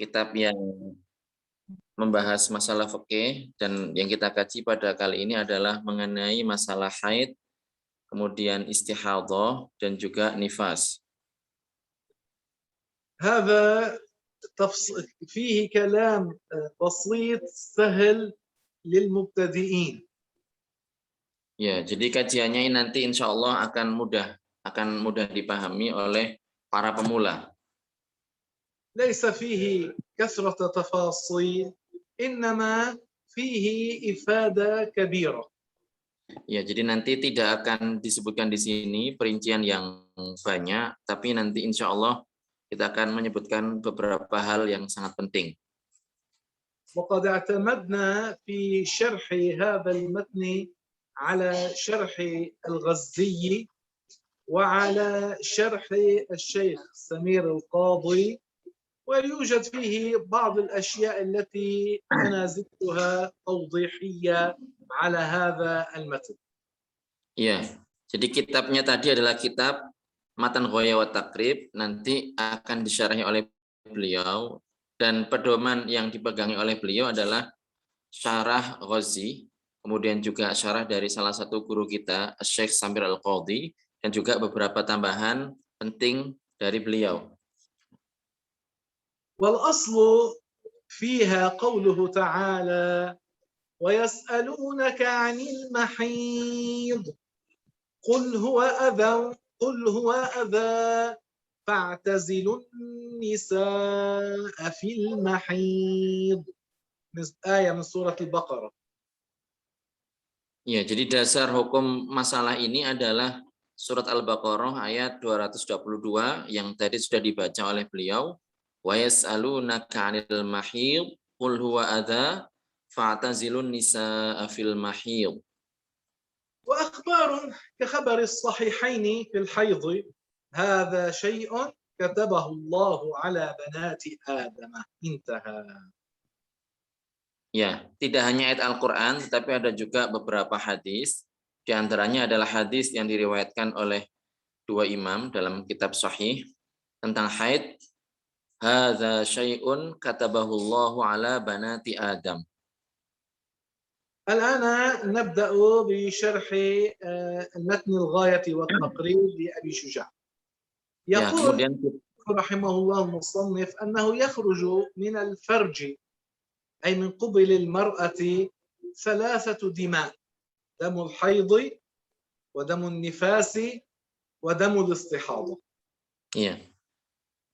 kitab yang membahas masalah fikih, dan yang kita kaji pada kali ini adalah mengenai masalah haid, kemudian istihadhah dan juga nifas. هذا فيه كلام بسيط سهل للمبتدئين. Ya, jadi kajiannya ini nanti insya Allah akan mudah dipahami oleh para pemula. ليس فيه كثرة تفاصيل إنما فيه إفادة كبيرة. Ya, jadi nanti tidak akan disebutkan di sini perincian yang banyak, tapi nanti insya Allah kita akan menyebutkan beberapa hal yang sangat penting. وقد اعتمدنا في شرح هذا المتن على شرح الغزي وعلى شرح الشيخ سمير القاضي، ويوجد فيه بعض الأشياء التي أنا زدتها توضيحية على هذا المتن. Ya, jadi kitabnya tadi adalah kitab Matan Ghaya wa Taqrib, nanti akan disyarahi oleh beliau, dan pedoman yang dipegangi oleh beliau adalah syarah Ghazi, kemudian juga syarah dari salah satu guru kita, Syekh Samir Al-Qadhi, dan juga beberapa tambahan penting dari beliau. والأصل فيها قوله تعالى ويسألونك عن المحيض قل هو أذى فاعتزلوا النساء في المحيض. آية من سورة البقرة. Ya, jadi dasar hukum masalah ini adalah surat Al-Baqarah ayat 222 yang tadi sudah dibaca oleh beliau. Wa yas'alunaka 'anil mahid qul huwa adza fa'tazilun nisaa fil mahid. وأخبار كخبر الصحيحين في الحيض هذا شيء كتبه الله على بنات آدم. انتهى. Ya, tidak hanya ayat Al-Qur'an, tapi ada juga beberapa hadis. Di antaranya adalah hadis yang diriwayatkan oleh dua imam dalam kitab sahih tentang haid. Hadza syai'un katabahu Allahu ala banati Adam. الآن نبدأ بشرح المتن الغاية والتقريب لأبي شجاع. يقول رحمه الله المصنف أنه يخرج من الفرج أي من قبل المرأة ثلاثة دماء: دم الحيض ودم النفاس ودم الاستحاضة. Iya.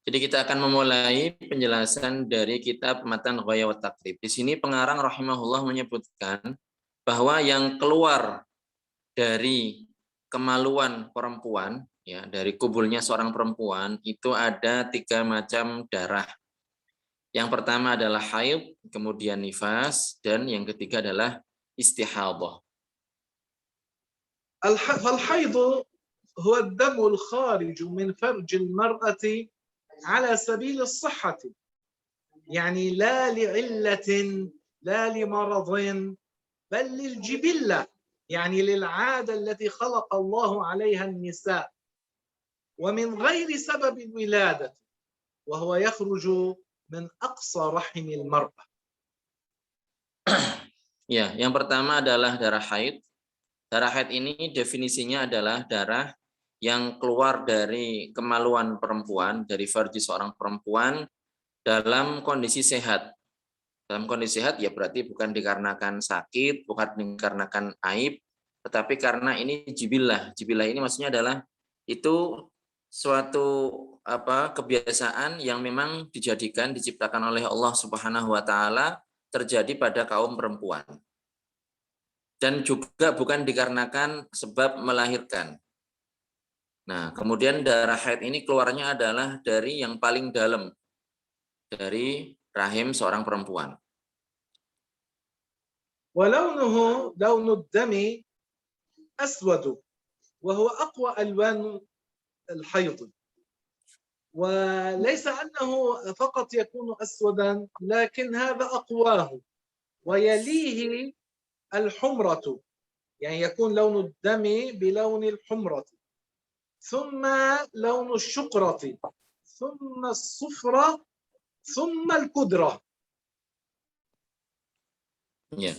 Jadi kita akan memulai penjelasan dari kitab Matan Ghaya wa Taqrib. Di sini pengarang rahimahullah menyebutkan bahwa yang keluar dari kemaluan perempuan, ya, dari kubulnya seorang perempuan itu ada 3 macam darah. Yang pertama adalah haid, kemudian nifas, dan yang ketiga adalah istihadhah. الحيض هو الدم الخارج من فرج المرأة على سبيل الصحة، يعني لا لعلة لا لمرض بل للجبلة، يعني للعادة التي خلق الله عليها النساء ومن غير سبب الولادة، وهو يخرج من أقصى رحم المرأة. Ya, yang pertama adalah darah haid. Darah haid ini definisinya adalah darah yang keluar dari kemaluan perempuan, dari farji seorang perempuan dalam kondisi sehat. Dalam kondisi sehat ya berarti bukan dikarenakan sakit, bukan dikarenakan aib, tetapi karena ini jibilah. Jibilah ini maksudnya adalah itu suatu kebiasaan yang memang diciptakan oleh Allah Subhanahu wa taala terjadi pada kaum perempuan. Dan juga bukan dikarenakan sebab melahirkan. Nah, kemudian darah haid ini keluarnya adalah dari yang paling dalam, dari rahim seorang perempuan. ولونه لون الدم أسود وهو أقوى ألوان الحيض، وليس أنه فقط يكون أسودا لكن هذا أقواه، ويليه الحمرة، يعني يكون لون الدم بلون الحمرة، ثم لون الشقرة، ثم الصفرة، ثم القدرة. Ya.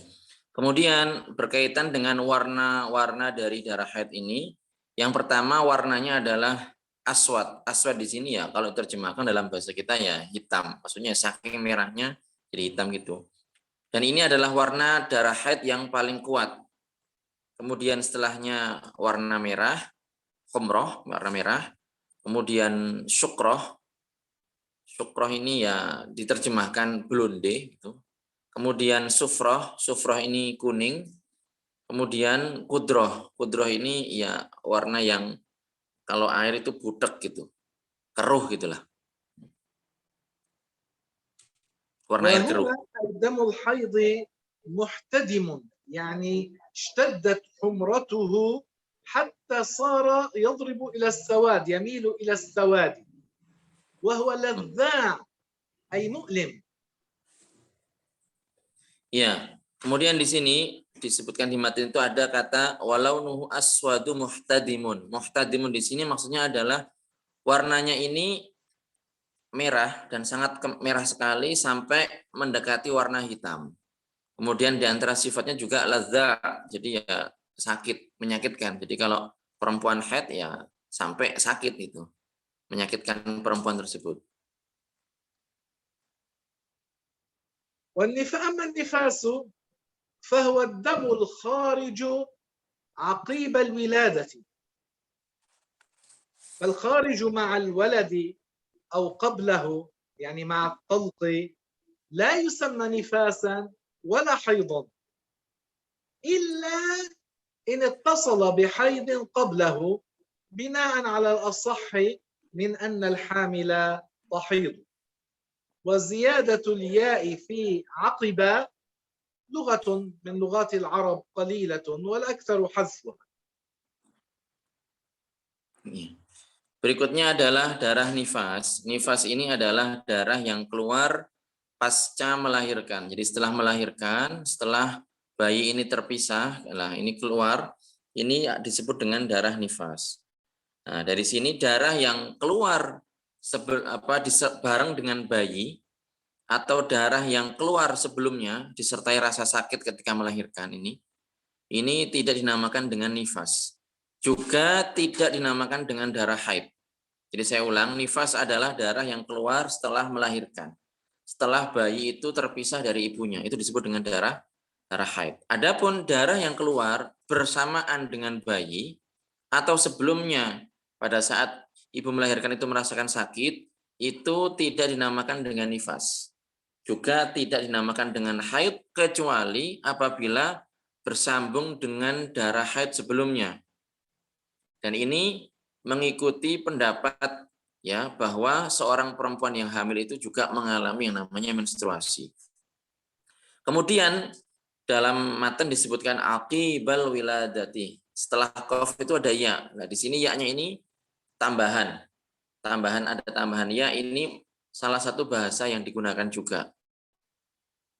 Kemudian berkaitan dengan warna-warna dari darah haid ini, yang pertama warnanya adalah aswad. Aswad di sini ya kalau terjemahkan dalam bahasa kita ya hitam. Maksudnya saking merahnya jadi hitam gitu. Dan ini adalah warna darah haid yang paling kuat. Kemudian setelahnya warna merah, khomroh, warna merah. Kemudian syukroh. Syukroh ini ya diterjemahkan blonde gitu. Kemudian sufroh, sufroh ini kuning. Kemudian kudroh, kudroh ini ya warna yang kalau air itu butek gitu, keruh gitulah. Warna air keruh. وهنا دم الحيض محتدم يعني اشتدت حمرته حتى صار يضرب إلى السواد يميل إلى السواد وهو لذاع أي مؤلم. Ya, kemudian di sini disebutkan di matan itu ada kata walau nuhu aswadu muhtadimun. Muhtadimun di sini maksudnya adalah warnanya ini merah dan sangat merah sekali sampai mendekati warna hitam. Kemudian di antara sifatnya juga ladza, jadi ya sakit, menyakitkan. Jadi kalau perempuan haid ya sampai sakit itu, menyakitkan perempuan tersebut. أما النفاس فهو الدم الخارج عقيب الولادة، فالخارج مع الولد أو قبله يعني مع الطلق لا يسمى نفاسا ولا حيضا إلا إن اتصل بحيض قبله بناء على الأصح من أن الحامل تحيض. وزيادة الياء في عقب لغة من لغات العرب قليلة والأكثر حذفها. Berikutnya adalah darah nifas. Nifas ini adalah darah yang keluar pasca melahirkan. Jadi setelah melahirkan, setelah bayi ini terpisah, nah ini keluar, ini disebut dengan darah nifas. Nah, dari sini darah yang keluar bareng dengan bayi atau darah yang keluar sebelumnya disertai rasa sakit ketika melahirkan ini tidak dinamakan dengan nifas. Juga tidak dinamakan dengan darah haid. Jadi saya ulang, nifas adalah darah yang keluar setelah melahirkan. Setelah bayi itu terpisah dari ibunya, itu disebut dengan darah haid. Adapun darah yang keluar bersamaan dengan bayi atau sebelumnya pada saat ibu melahirkan itu merasakan sakit, itu tidak dinamakan dengan nifas. Juga tidak dinamakan dengan haid kecuali apabila bersambung dengan darah haid sebelumnya. Dan ini mengikuti pendapat ya bahwa seorang perempuan yang hamil itu juga mengalami yang namanya menstruasi. Kemudian dalam matan disebutkan aqibal wiladati. Setelah qaf itu ada ya. Nah, di sini ya-nya ini tambahan. Ada tambahan ya, ini salah satu bahasa yang digunakan juga.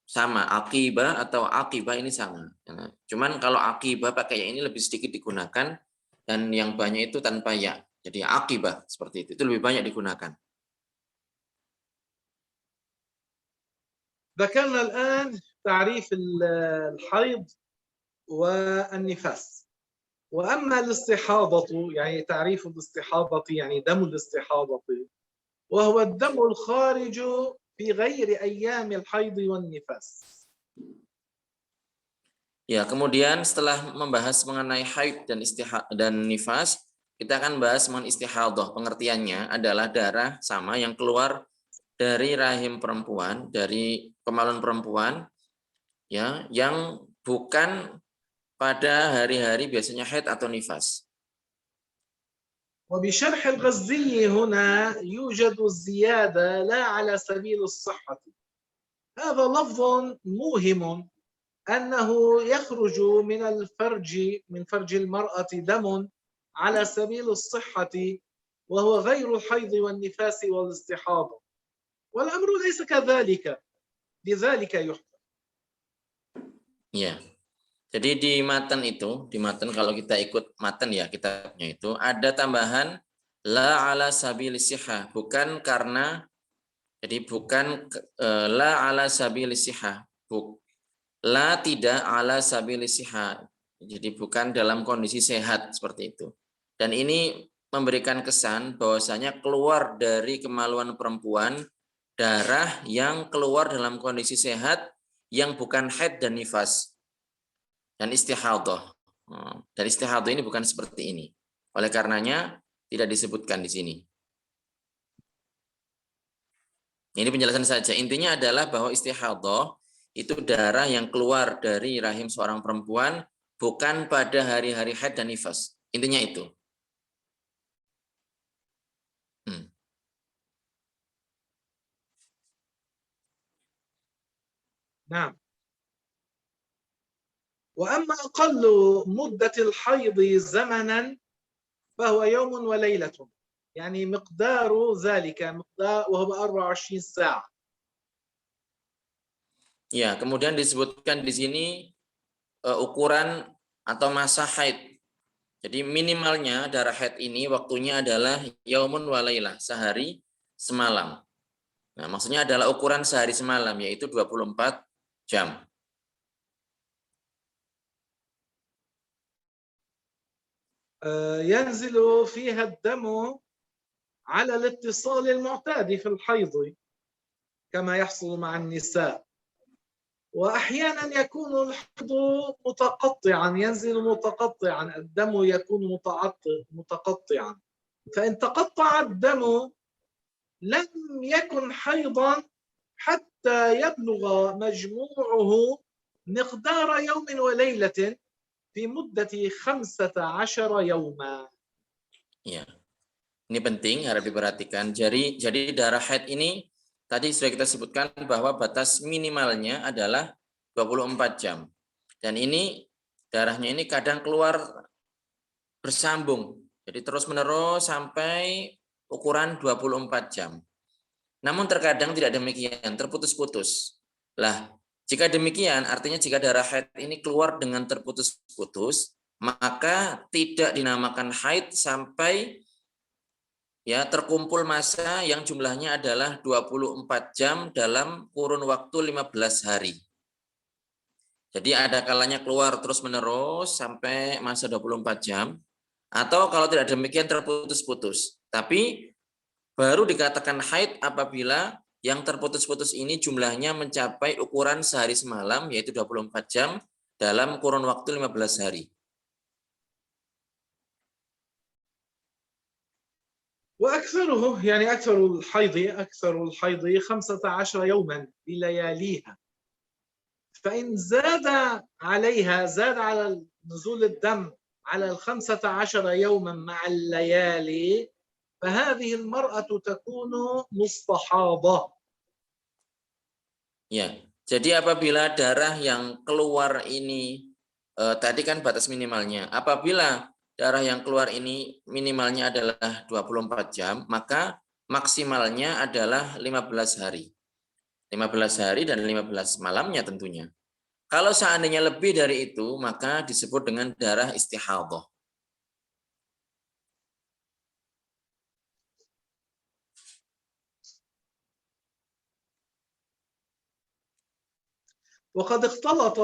Sama, aqibah atau aqibah ini sama. Nah, cuman kalau aqibah pakai ya ini lebih sedikit digunakan dan yang banyak itu tanpa ya. Jadi aqibah seperti itu lebih banyak digunakan. ذكرنا الآن تعريف الحيض والنفاس. وأما الاستحاضة يعني تعريف الاستحاضة يعني دم الاستحاضة وهو الدم الخارج في غير أيام الحيض والنفاس. Ya, kemudian setelah membahas mengenai haid dan nifas, kita akan bahas mengenai istihadhah. Pengertiannya adalah darah sama yang keluar dari rahim perempuan, dari kemaluan perempuan, ya, yang bukan pada hari-hari biasanya haid atau nifas. وبشرح الغزي هنا يوجد الزيادة لا على سبيل الصحة. هذا لفظ موهم أنه يخرج من الفرج من فرج المرأة دم على سبيل الصحة وهو غير الحيض والنفاس والاستحاضة والأمر ليس كذلك لذلك يحكم. Ya. Jadi di matan kalau kita ikut matan ya kitabnya itu ada tambahan la ala sabilis sihah, bukan karena Jadi bukan la ala sabilis sihah. La tidak ala sabilis sihah. Jadi bukan dalam kondisi sehat seperti itu. Dan ini memberikan kesan bahwasanya keluar dari kemaluan perempuan darah yang keluar dalam kondisi sehat yang bukan haid dan nifas dan istihadhah. Dan istihadhah ini bukan seperti ini. Oleh karenanya tidak disebutkan di sini. Ini penjelasan saja. Intinya adalah bahwa istihadhah itu darah yang keluar dari rahim seorang perempuan bukan pada hari-hari haid dan nifas. Intinya itu. نعم. وأما أقل مدة الحيض زمنا فهو يوم وليلة، يعني مقدار ذلك وهو 24 ساعة. Ya, kemudian disebutkan di sini ukuran atau masa haid. Jadi minimalnya darah haid ini waktunya adalah yaumun walailah, sehari semalam. Nah, maksudnya adalah ukuran sehari semalam, yaitu 24 jam. ينزل فيها الدم على الاتصال المعتاد في الحيض كما يحصل مع النساء، وأحيانا يكون الحيض متقطعا، ينزل متقطعا، الدم يكون متقطعا، فإن تقطع الدم لم يكن حيضا حتى يبلغ مجموعه مقدار يوم وليلة في مدة 15 يوما. Ya, ini penting harus diperhatikan. Jadi darah haid ini tadi sudah kita sebutkan bahwa batas minimalnya adalah 24 jam. Dan ini darahnya ini kadang keluar bersambung. Jadi terus-menerus sampai ukuran 24 jam. Namun terkadang tidak demikian, terputus-putus. Lah, jika demikian artinya jika darah haid ini keluar dengan terputus-putus, maka tidak dinamakan haid sampai ya terkumpul masa yang jumlahnya adalah 24 jam dalam kurun waktu 15 hari. Jadi ada kalanya keluar terus-menerus sampai masa 24 jam, atau kalau tidak demikian terputus-putus. Tapi baru dikatakan haid apabila yang terputus-putus ini jumlahnya mencapai ukuran sehari semalam, yaitu 24 jam dalam kurun waktu 15 hari. وأكثره يعني أكثر الحيض 15 يوما بلياليها، فإن زاد على نزول الدم على 15 يوما مع الليالي فهذه المرأة تكون مستحاضة. Ya, jadi apabila darah yang keluar ini tadi kan batas minimalnya. Apabila darah yang keluar ini minimalnya adalah 24 jam, maka maksimalnya adalah 15 hari. 15 hari dan 15 malamnya tentunya. Kalau seandainya lebih dari itu, maka disebut dengan darah istihadhah. وقد اختلط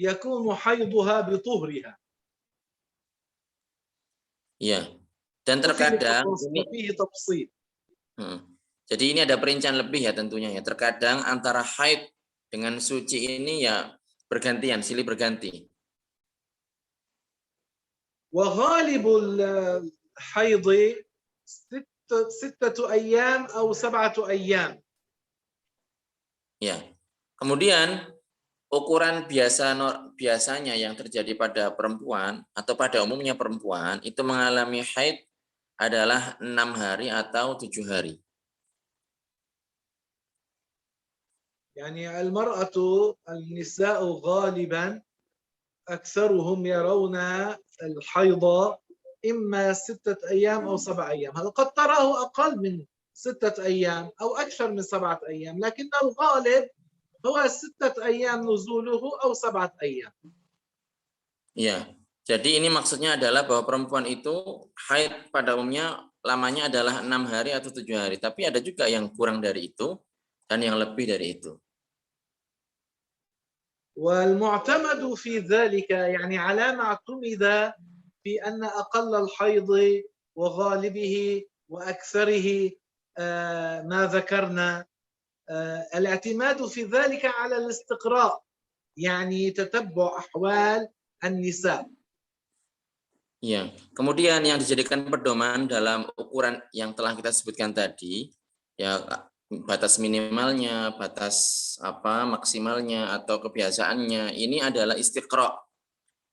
يكون حيضها بطهرها. Ya, dan terkadang وفيه تفصيل. Jadi ini ada perincian lebih ya tentunya ya. Terkadang antara haid dengan suci ini ya bergantian, silih berganti. وغالب الحيض 6 أيام أو 7 أيام. Ya. Kemudian ukuran biasanya yang terjadi pada perempuan atau pada umumnya perempuan itu mengalami haid adalah 6 hari atau 7 hari. يعني النساء غالبا أكثرهم يرون الحيض إما 6 أيام أو 7 أيام. هذا قد تراه أقل من 6 أيام أو أكثر من 7 أيام، لكن الغالب هو 6 أيام نزوله أو 7 أيام. Ya, jadi ini maksudnya adalah bahwa perempuan itu haid pada umumnya lamanya adalah 6 hari atau 7 hari, tapi ada juga yang kurang dari itu dan yang lebih dari itu. والمعتمد في ذلك يعني على ما اعتمد في أن أقل الحيض وغالبه وأكثره ما ذكرنا الاعتماد في ذلك على الاستقراء يعني تتبع أحوال النساء. Ya, kemudian yang dijadikan pedoman dalam ukuran yang telah kita sebutkan tadi, ya batas minimalnya, batas maksimalnya atau kebiasaannya, ini adalah istiqra.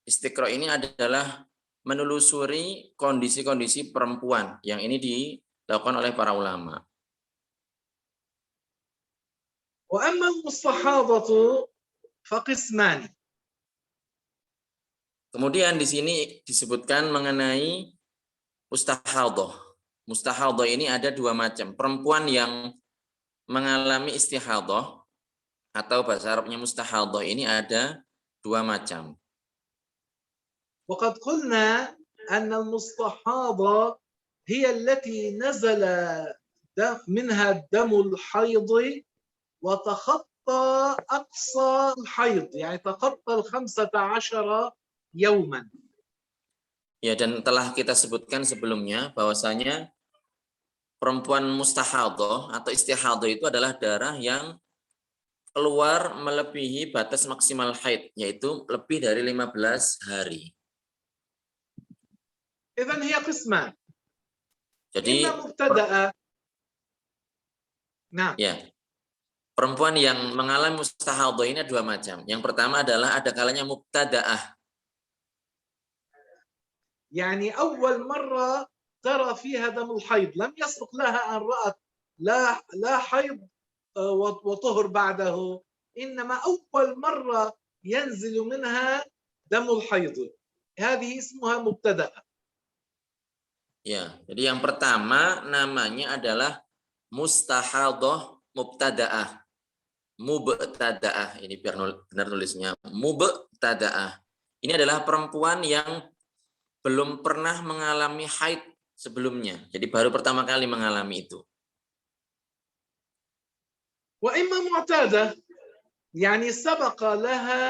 Istiqra ini adalah menelusuri kondisi-kondisi perempuan yang ini dilakukan oleh para ulama. وأما المستحاضة فقسمان. Kemudian di sini disebutkan mengenai mustahadhah. Mustahadhah ini ada 2 macam. Perempuan yang mengalami istihadhah atau bahasa Arabnya mustahadhah ini ada 2 macam. وقد قلنا أن المستحاضة هي التي نزل منها الدم الحيض وتخطى أقصى الحيض يعني تخطى 15 يوما. Ya, dan telah kita sebutkan sebelumnya bahwasanya perempuan mustahadhah atau istihadhah itu adalah darah yang keluar melebihi batas maksimal haid, yaitu lebih dari 15 hari. إذن هي قسمان. Jadi مبتدأ. Nah. Ya. Perempuan yang mengalami mustahadhah ini ada 2 macam. Yang pertama adalah ada kalanya mubtada'ah. يعني أول مرة ترى فيها دم الحيض لم يسبق لها أن رأت لا حيض وطهر بعده إنما أول مرة ينزل منها دم الحيض هذه اسمها مبتدأة. Ya, jadi yang pertama namanya adalah mustahadhah mubtada'ah. Mubtada'ah, ini biar benar tulisnya. Mubtada'ah. Ini adalah perempuan yang belum pernah mengalami haid sebelumnya. Jadi baru pertama kali mengalami itu. وإما معتادة يعني سبق لها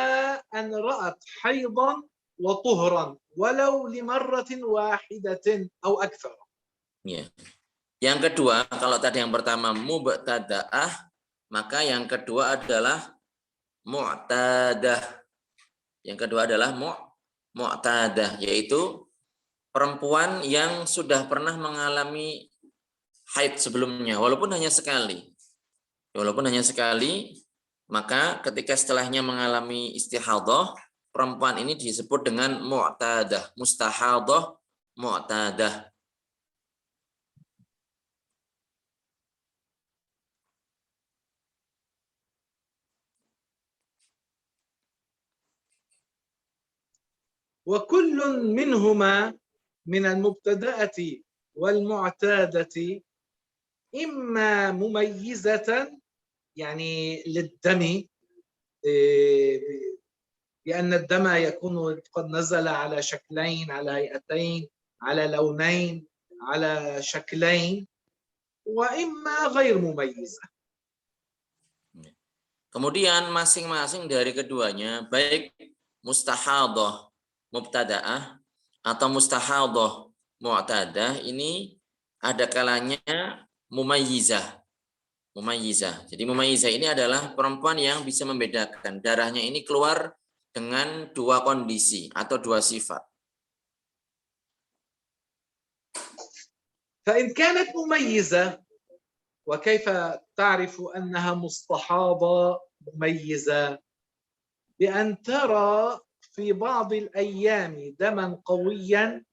أن رأت حيضا وطهرا ولو لمرة واحدة أو أكثر. Ya. Yang kedua, kalau tadi yang pertama mubtada'ah, maka yang kedua adalah mu'tadah. Yang kedua adalah mu'tadah, yaitu perempuan yang sudah pernah mengalami haid sebelumnya, walaupun hanya sekali. Walaupun hanya sekali, maka ketika setelahnya mengalami istihadhah, perempuan ini disebut dengan mu'tadah, mustahadhah, mu'tadah. وكل منهما من المبتدأة والمعتادة إما مميزة يعني للدم لأن الدم يكون قد نزل على شكلين على هيئتين على لونين على شكلين وإما غير مميزة. Kemudian masing-masing dari keduanya, baik mustahadhah mubtada'ah atau mustahadhah mu'tadah, ini ada kalanya mumayyizah. Mumayyizah. Jadi mumayyizah ini adalah perempuan yang bisa membedakan. Darahnya ini keluar dengan 2 kondisi atau 2 sifat. فإن كانت مميزة وكيف تعرف أنها مستحاضة مميزة؟ بأن ترى في بعض الأيام دما قويا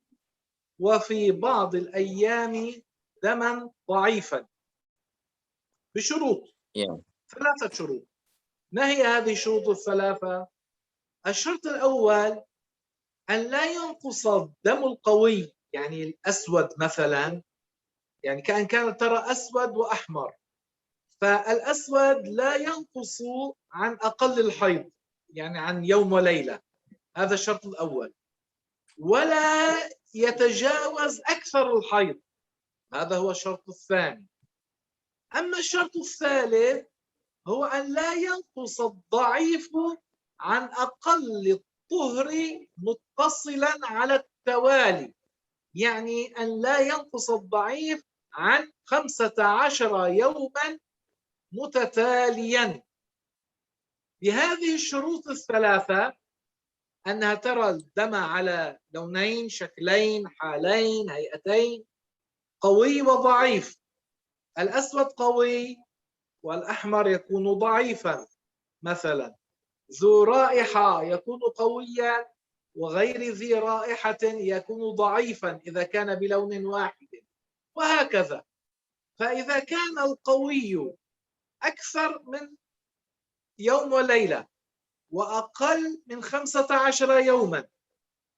وفي بعض الأيام دما ضعيفا بشروط. 3 شروط. ما هي هذه الشروط الثلاثة؟ الشرط الأول أن لا ينقص الدم القوي يعني الأسود مثلا، يعني كأن كانت ترى أسود وأحمر، فالأسود لا ينقص عن أقل الحيض يعني عن يوم وليلة، هذا الشرط الأول. ولا يتجاوز أكثر الحيض هذا هو الشرط الثاني. أما الشرط الثالث هو أن لا ينقص الضعيف عن أقل الطهر متصلا على التوالي، يعني أن لا ينقص الضعيف عن 15 يوما متتاليا. بهذه الشروط الثلاثة، أنها ترى الدم على لونين، شكلين، حالين، هيئتين، قوي وضعيف. الأسود قوي والأحمر يكون ضعيفا مثلا، ذو رائحة يكون قويا وغير ذي رائحة يكون ضعيفا إذا كان بلون واحد، وهكذا. فإذا كان القوي أكثر من يوم وليلة وأقل من 15 يوما،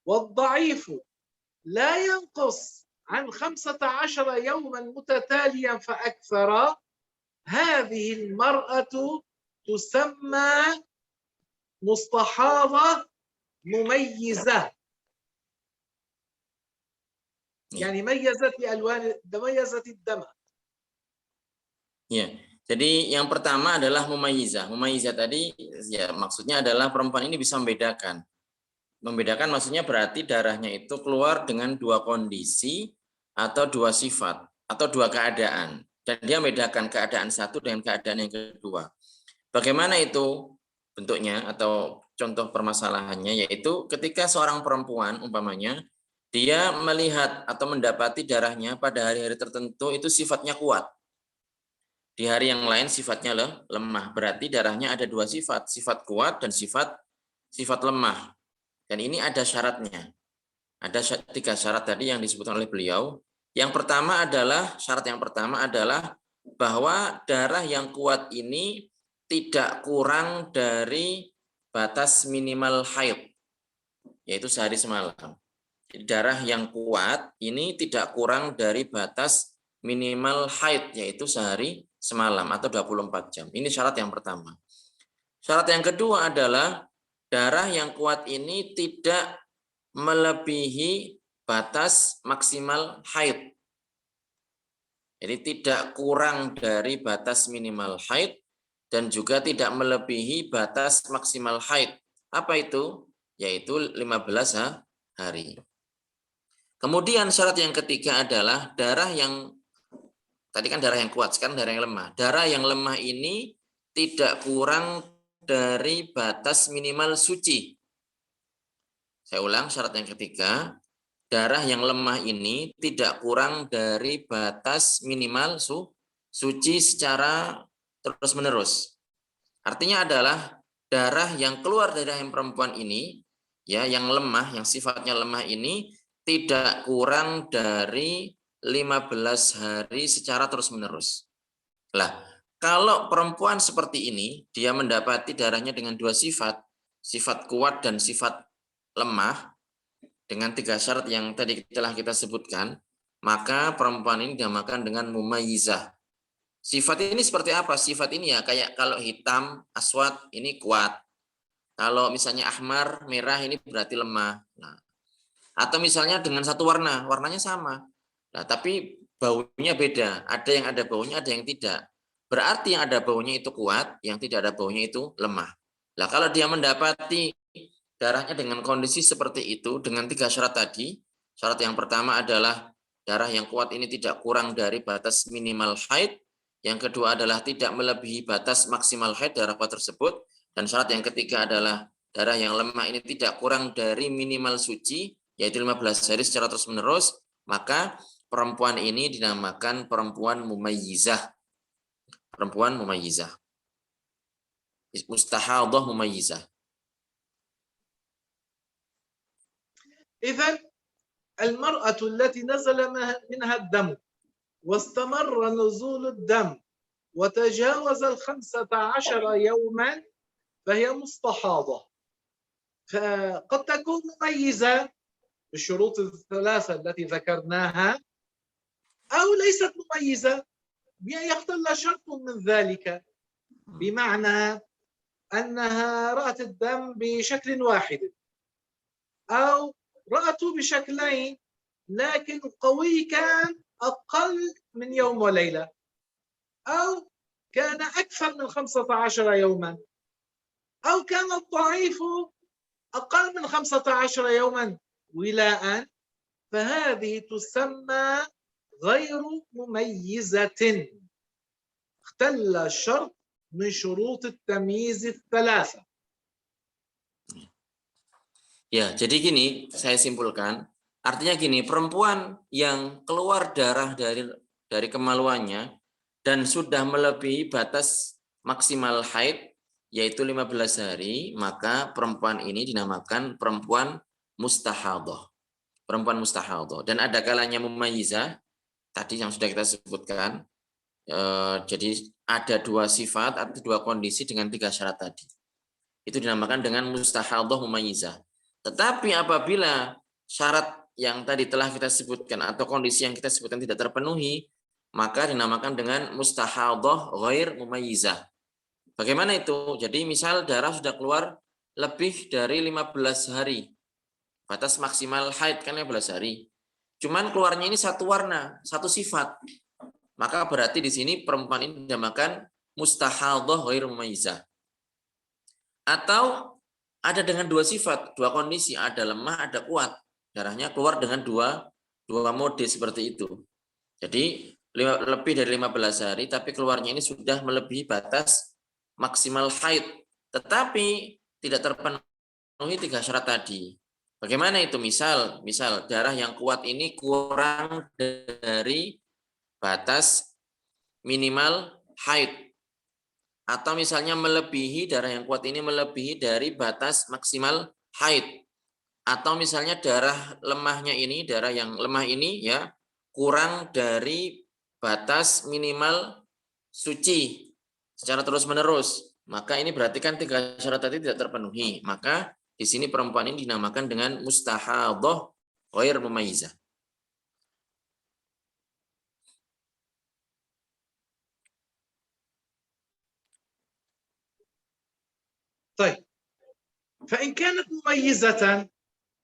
والضعيف لا ينقص عن 15 يوما متتاليا فأكثر، هذه المرأة تسمى مستحاضة مميزة، يعني ميزت بألوان، ميزت الدم. Ya, jadi yang pertama adalah mumayyizah. Mumayyizah tadi ya maksudnya adalah perempuan ini bisa membedakan. Membedakan maksudnya berarti darahnya itu keluar dengan dua kondisi atau dua sifat atau dua keadaan. Dan dia membedakan keadaan satu dengan keadaan yang kedua. Bagaimana itu bentuknya atau contoh permasalahannya, yaitu ketika seorang perempuan umpamanya dia melihat atau mendapati darahnya pada hari-hari tertentu itu sifatnya kuat. Di hari yang lain sifatnya lemah. Berarti darahnya ada dua sifat, sifat kuat dan sifat lemah. Dan ini ada syaratnya. Ada 3 syarat tadi yang disebutkan oleh beliau. Yang pertama adalah, syarat yang pertama adalah bahwa darah yang kuat ini tidak kurang dari batas minimal haid, yaitu sehari semalam. Jadi darah yang kuat ini tidak kurang dari batas minimal haid, yaitu sehari semalam atau 24 jam. Ini syarat yang pertama. Syarat yang kedua adalah darah yang kuat ini tidak melebihi batas maksimal haid. Jadi tidak kurang dari batas minimal haid dan juga tidak melebihi batas maksimal haid. Apa itu? Yaitu 15 hari. Kemudian syarat yang ketiga adalah darah yang tadi kan darah yang kuat, sekarang darah yang lemah. Darah yang lemah ini tidak kurang dari batas minimal suci. Saya ulang, syarat yang ketiga, darah yang lemah ini tidak kurang dari batas minimal suci secara terus-menerus. Artinya adalah darah yang keluar dari rahim perempuan ini, ya, yang lemah, yang sifatnya lemah ini tidak kurang dari 15 hari secara terus-menerus. Lah, kalau perempuan seperti ini, dia mendapati darahnya dengan dua sifat, sifat kuat dan sifat lemah, dengan 3 syarat yang tadi telah kita sebutkan, maka perempuan ini dinamakan dengan mumayyizah. Sifat ini seperti apa? Sifat ini ya kayak kalau hitam, aswad ini kuat. Kalau misalnya ahmar, merah ini berarti lemah. Nah, atau misalnya dengan satu warna, warnanya sama. Nah, tapi baunya beda. Ada yang ada baunya, ada yang tidak. Berarti yang ada baunya itu kuat, yang tidak ada baunya itu lemah. Nah, kalau dia mendapati darahnya dengan kondisi seperti itu, dengan 3 syarat tadi, syarat yang pertama adalah darah yang kuat ini tidak kurang dari batas minimal haid, yang kedua adalah tidak melebihi batas maksimal haid darah kuat tersebut, dan syarat yang ketiga adalah darah yang lemah ini tidak kurang dari minimal suci, yaitu 15 hari secara terus-menerus, maka perempuan ini dinamakan perempuan mumayyizah. Perempuan mumayyizah. Mustahadhah mumayyizah. إذن المرأة التي نزل منها الدم واستمر نزول الدم وتجاوز 15 يوما فهي مستحاضة. فقد تكون مميزة بالشروط الثلاثة التي ذكرناها، أو ليست مميزة، يختل شرط من ذلك، بمعنى أنها رأت الدم بشكل واحد أو رأته بشكلين، لكن قوي كان أقل من يوم وليلة أو كان أكثر من 15 يوما أو كان الضعيف أقل من 15 يوما ولاء، فهذه تسمى غير مميزة، اختل شرط من شروط التمييز الثلاثة. Ya, jadi gini, saya simpulkan. Artinya gini, perempuan yang keluar darah dari kemaluannya dan sudah melebihi batas maksimal haid, yaitu 15 hari, maka perempuan ini dinamakan perempuan mustahadhah. Perempuan mustahadhah. Dan ada kalanya mumayyizah, tadi yang sudah kita sebutkan. Jadi ada dua sifat atau dua kondisi dengan tiga syarat tadi. Itu dinamakan dengan mustahadhah mumayyizah. Tetapi apabila syarat yang tadi telah kita sebutkan atau kondisi yang kita sebutkan tidak terpenuhi, maka dinamakan dengan mustahadhah ghair mumayyizah. Bagaimana itu? Jadi misal darah sudah keluar lebih dari 15 hari. Batas maksimal haid kan 15 hari. Cuman keluarnya ini satu warna, satu sifat. Maka berarti di sini perempuan ini dinamakan mustahadhah ghair mumayyizah. Atau ada dengan dua sifat, dua kondisi, ada lemah, ada kuat. Darahnya keluar dengan dua mode seperti itu. Jadi lebih dari 15 hari, tapi keluarnya ini sudah melebihi batas maksimal haid. Tetapi tidak terpenuhi tiga syarat tadi. Bagaimana itu? Misal darah yang kuat ini kurang dari batas minimal haid. Atau misalnya melebihi, darah yang kuat ini melebihi dari batas maksimal haid. Atau misalnya darah lemahnya ini, darah yang lemah ini ya kurang dari batas minimal suci secara terus-menerus. Maka ini berarti kan tiga syarat tadi tidak terpenuhi. Maka di sini perempuan ini dinamakan dengan mustahadhah ghair mumayyizah. طيب، فإن كانت مميزة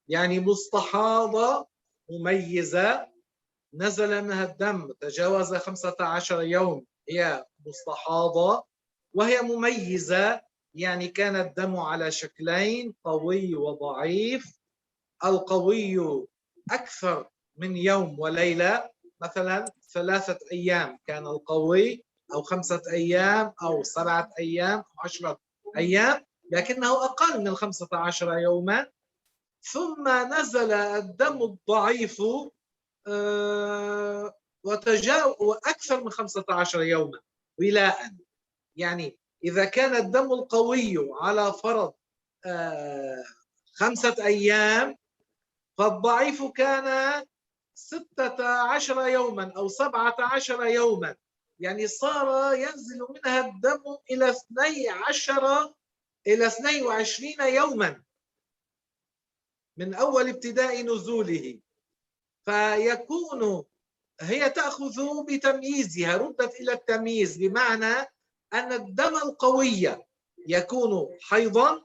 يعني مستحاضة مميزة نزل منها الدم تجاوز 15 يوم، هي مستحاضة وهي مميزة، يعني كان الدم على شكلين قوي وضعيف. القوي أكثر من يوم وليلة، مثلا 3 أيام كان القوي، أو 5 أيام أو 7 أيام أو 10 أيام، لكنه أقل من 15 يوما. ثم نزل الدم الضعيف وأكثر من 15 يوما ولاء. يعني إذا كان الدم القوي على فرض 5 أيام، فالضعيف كان 16 يوما أو 17 يوما، يعني صار ينزل منها الدم إلى 22 يوما من أول ابتداء نزوله. فيكون هي تأخذ بتمييزها، ردت إلى التمييز، بمعنى أن الدم القوي يكون حيضا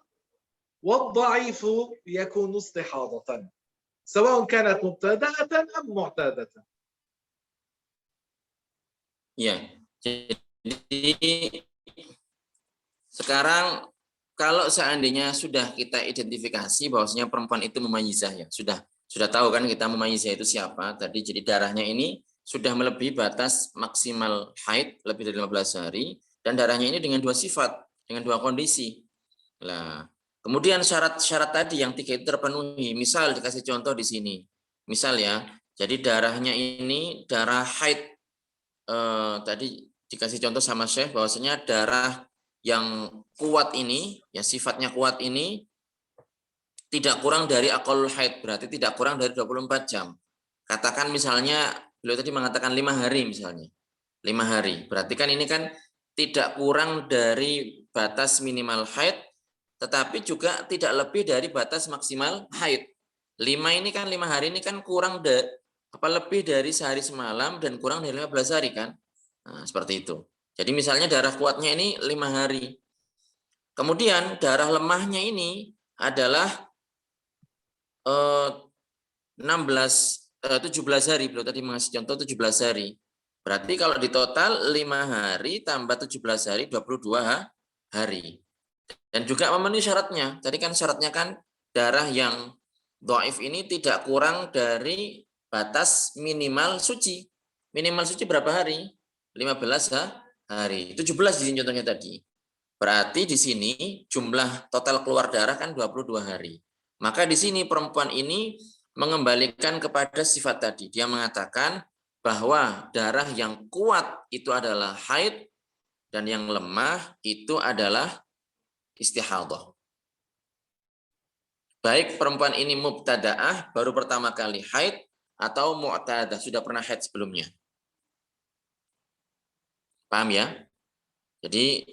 والضعيف يكون استحاضة، سواء كانت مبتدأة أم معتادة. Ya, jadi sekarang kalau seandainya sudah kita identifikasi bahwasanya perempuan itu mumayyizah ya, sudah tahu kan kita mumayyizah itu siapa tadi. Jadi darahnya ini sudah melebihi batas maksimal haid lebih dari 15 hari dan darahnya ini dengan dua sifat, dengan dua kondisi. Nah, kemudian syarat-syarat tadi yang tiga itu terpenuhi. Misal dikasih contoh di sini. Misal ya, jadi darahnya ini darah haid. Tadi dikasih contoh sama Syekh bahwasanya darah yang kuat ini, ya sifatnya kuat ini tidak kurang dari aqallul haid, berarti tidak kurang dari 24 jam. Katakan misalnya beliau tadi mengatakan 5 hari misalnya. 5 hari. Berarti kan ini kan tidak kurang dari batas minimal haid, tetapi juga tidak lebih dari batas maksimal haid. 5 ini kan 5 hari ini kan kurang lebih dari sehari semalam dan kurang dari 15 hari kan. Nah, seperti itu. Jadi misalnya darah kuatnya ini 5 hari. Kemudian darah lemahnya ini adalah 16 17 hari, beliau tadi mengasih contoh 17 hari. Berarti kalau di total 5 hari tambah 17 hari 22 hari. Dan juga memenuhi syaratnya. Tadi kan syaratnya kan darah yang dhaif ini tidak kurang dari batas minimal suci. Minimal suci berapa hari? 15 hari. 17 di sini contohnya tadi. Berarti di sini jumlah total keluar darah kan 22 hari. Maka di sini perempuan ini mengembalikan kepada sifat tadi. Dia mengatakan bahwa darah yang kuat itu adalah haid dan yang lemah itu adalah istihadhah. Baik perempuan ini mubtadaah, baru pertama kali haid, atau mu'tadah, sudah pernah haid sebelumnya. Paham ya? Jadi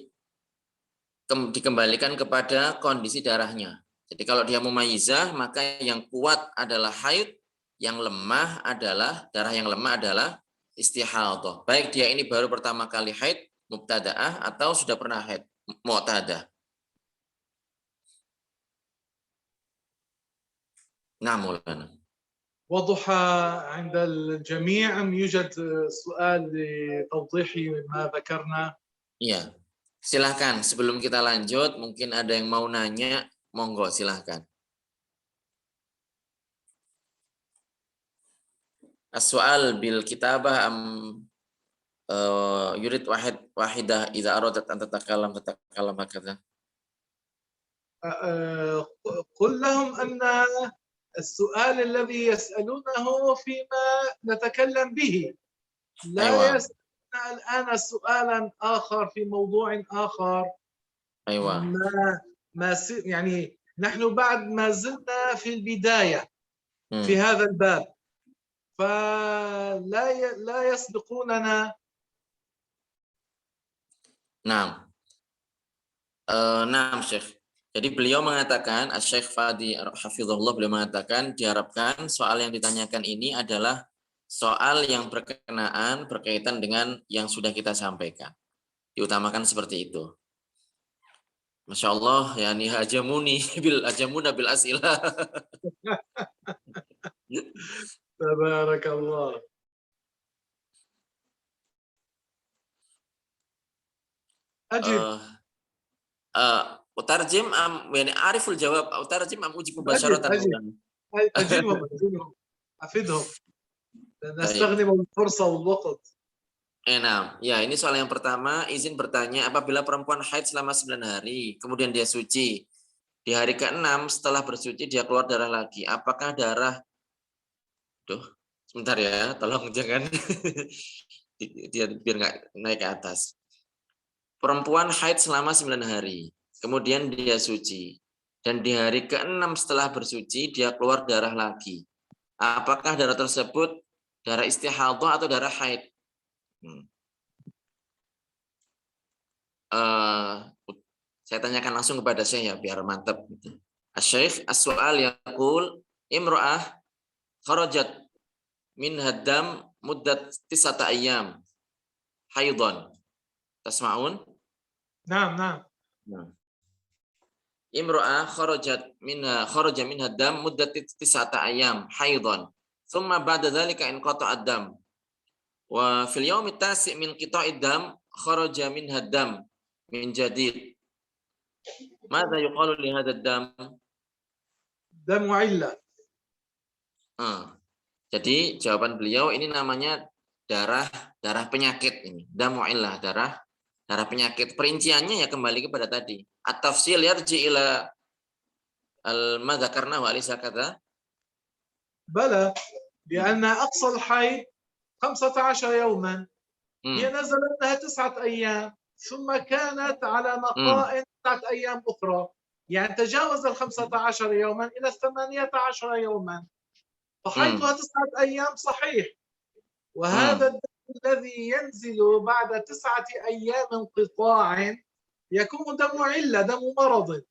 dikembalikan kepada kondisi darahnya. Jadi kalau dia mumayyizah, maka yang kuat adalah haid, yang lemah adalah, darah yang lemah adalah istihadhah. Baik dia ini baru pertama kali haid, mubtadaah, atau sudah pernah haid, mu'tadah. Nah, Maulana. وضح عند الجميع أم يوجد سؤال لتوضيح ما ذكرنا؟ Iya. Silahkan, sebelum kita lanjut, mungkin ada yang mau nanya, monggo silahkan. As-soal bil kitabah am yurid wahidah idza aradat an tatakalam hakadha. قل لهم أن السؤال الذي يسألونه فيما نتكلم به لا أيوة. يسألون الآن سؤالا آخر في موضوع آخر. أيوة. يعني نحن بعد ما زلنا في البداية في هذا الباب، فلا يسبقوننا. Nah, Syekh. Jadi beliau mengatakan, Syekh Fadi Hafizahullah, beliau mengatakan diharapkan soal yang ditanyakan ini adalah soal yang berkaitan dengan yang sudah kita sampaikan. Diutamakan seperti itu. Masya Allah, ya nih ajamuna bil as'ilah. Tabarakallah. Ajib. Utarjim yani ariful jawab, utarjim ujib mubasharatan. أجيبهم أفيدهم نستخدم الفرصة والوقت. Nah, ya ini soal yang pertama, izin bertanya, apabila perempuan haid selama 9 hari, kemudian dia suci, di hari ke-6 setelah bersuci dia keluar darah lagi, apakah darah, sebentar ya, tolong jangan, dia biar nggak naik ke atas. Perempuan haid selama 9 hari, kemudian dia suci, dan di hari ke-6 setelah bersuci dia keluar darah lagi. Apakah darah tersebut darah istihadhah atau darah haid? Saya tanyakan langsung kepada Syekh ya biar mantap. Syekh, as-su'al yaqul imra'ah kharajat min haddam muddat 9 ayyam haidhan. Tasma'un? Naam. Imra'ah kharaja min haddam muddat 9 ayyam haidhan. Thumma ba'da dhalika inqata'a ad-dam. Wa fil yawmi at-tasi' min qita'id dam kharaja min haddam min jadid. Mada yuqalu li hadha ad-dam? Damu illah. Jadi jawaban beliau ini namanya darah penyakit ini. Damu illah, darah penyakit. Perinciannya ya kembali kepada tadi. At-tafsil yarji ila ma dzakarnahu alaysa kadza? بلى لأن أقصى الحيض 15 يوما. هي نزلت لها 9 أيام ثم كانت على نقاء 9 أيام أخرى، يعني تجاوز 15 يوما إلى 18 يوما، فحيضها 9 أيام صحيح. وهذا الدم الذي ينزل بعد 9 أيام انقطاع يكون دم علة، دم مرض.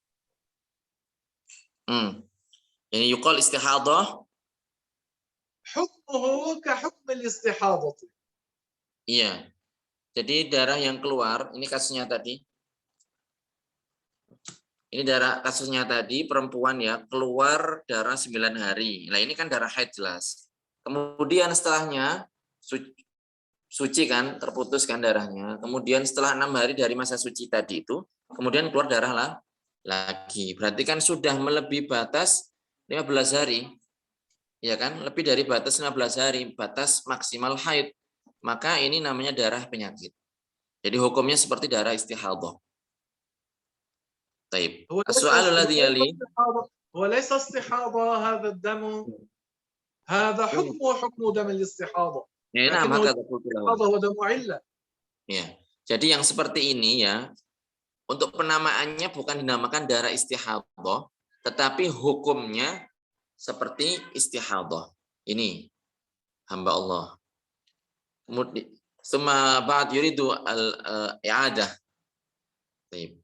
يعني يقال استحاضة حكمه كحكم الاستحاضة. Iya. Jadi darah yang keluar, ini kasusnya tadi. Ini darah kasusnya tadi perempuan ya, keluar darah 9 hari. Nah, ini kan darah haid jelas. Kemudian setelahnya suci kan, terputus kan darahnya. Kemudian setelah 6 hari dari masa suci tadi itu, kemudian keluar darah lagi. Berarti kan sudah melebihi batas 15 hari. Ya kan? Lebih dari batas 15 hari, batas maksimal haid. Maka ini namanya darah penyakit. Jadi hukumnya seperti darah istihadhah. Taib. As-su'alu alladhi yali. وليس استحاضة هذا الدم هذا حكم دم الاستحاضة لكنه الاستحاضة هو دم علة. Ya. Jadi yang seperti ini ya, untuk penamaannya bukan dinamakan darah istihadhah, tetapi hukumnya seperti istihadhah. Ini hamba Allah. Kemudian summa ba'd yuridu al-i'adah. Baik.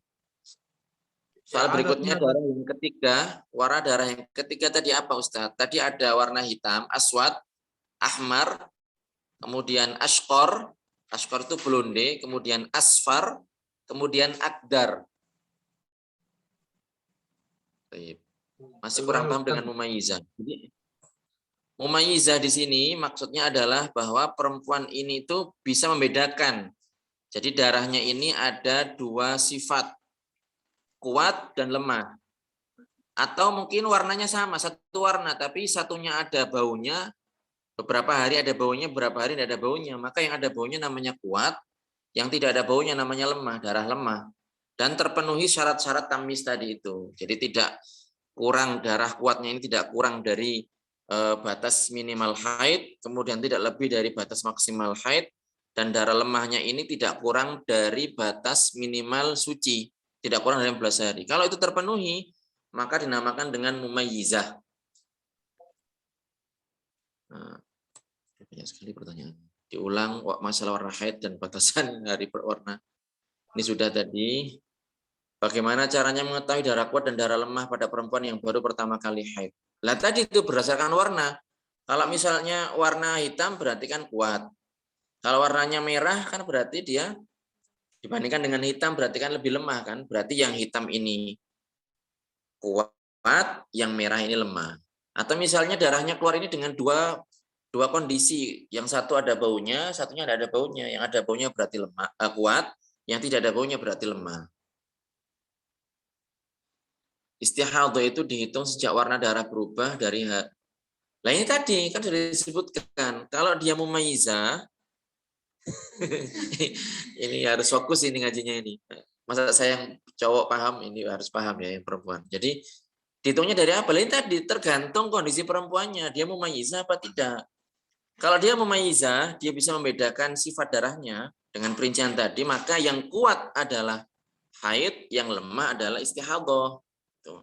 Soal berikutnya darah yang ketiga, warna darah yang ketiga tadi apa Ustaz? Tadi ada warna hitam, aswad, ahmar, kemudian ashqor itu blonde, kemudian asfar, kemudian akdar. Masih kurang paham dengan mumayyizah. Jadi mumayyizah di sini maksudnya adalah bahwa perempuan ini itu bisa membedakan. Jadi darahnya ini ada 2 sifat, kuat dan lemah. Atau mungkin warnanya sama, satu warna, tapi satunya ada baunya, beberapa hari ada baunya, beberapa hari tidak ada baunya. Maka yang ada baunya namanya kuat, yang tidak ada baunya namanya lemah, darah lemah. Dan terpenuhi syarat-syarat tamyiz tadi itu. Jadi tidak kurang, darah kuatnya ini tidak kurang dari batas minimal haid, kemudian tidak lebih dari batas maksimal haid, dan darah lemahnya ini tidak kurang dari batas minimal suci, tidak kurang dari 15 hari. Kalau itu terpenuhi, maka dinamakan dengan mumayyizah. Nah, banyak sekali pertanyaan. Diulang masalah warna haid dan batasan hari berwarna. Ini sudah tadi. Bagaimana caranya mengetahui darah kuat dan darah lemah pada perempuan yang baru pertama kali haid? Lah tadi itu berdasarkan warna. Kalau misalnya warna hitam berarti kan kuat. Kalau warnanya merah kan berarti dia dibandingkan dengan hitam berarti kan lebih lemah kan? Berarti yang hitam ini kuat, yang merah ini lemah. Atau misalnya darahnya keluar ini dengan dua kondisi. Yang satu ada baunya, satunya tidak ada baunya. Yang ada baunya berarti lemah, kuat, yang tidak ada baunya berarti lemah. Istihadhah itu dihitung sejak warna darah berubah dari Lah ini tadi kan sudah disebutkan, kalau dia mumayyizah ini harus fokus ini ngajinya ini. Masa saya yang cowok paham, ini harus paham ya yang perempuan. Jadi dihitungnya dari apa? Lain tadi tergantung kondisi perempuannya, dia mumayyizah apa tidak. Kalau dia mumayyizah, dia bisa membedakan sifat darahnya dengan perincian tadi, maka yang kuat adalah haid, yang lemah adalah istihadhah.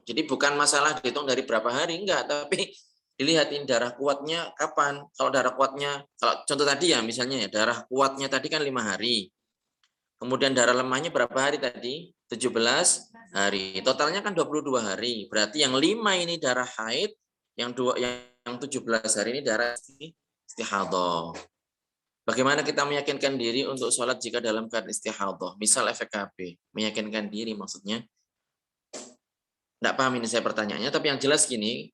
Jadi bukan masalah dihitung dari berapa hari, enggak, tapi dilihat ini darah kuatnya kapan. Kalau darah kuatnya, kalau contoh tadi ya misalnya ya, darah kuatnya tadi kan 5 hari. Kemudian darah lemahnya berapa hari tadi? 17 hari. Totalnya kan 22 hari. Berarti yang 5 ini darah haid, yang 17 hari ini darah istihadhah. Bagaimana kita meyakinkan diri untuk sholat jika dalam keadaan istihadhah? Misal FKB, meyakinkan diri maksudnya. Nggak paham ini saya pertanyaannya, tapi yang jelas gini,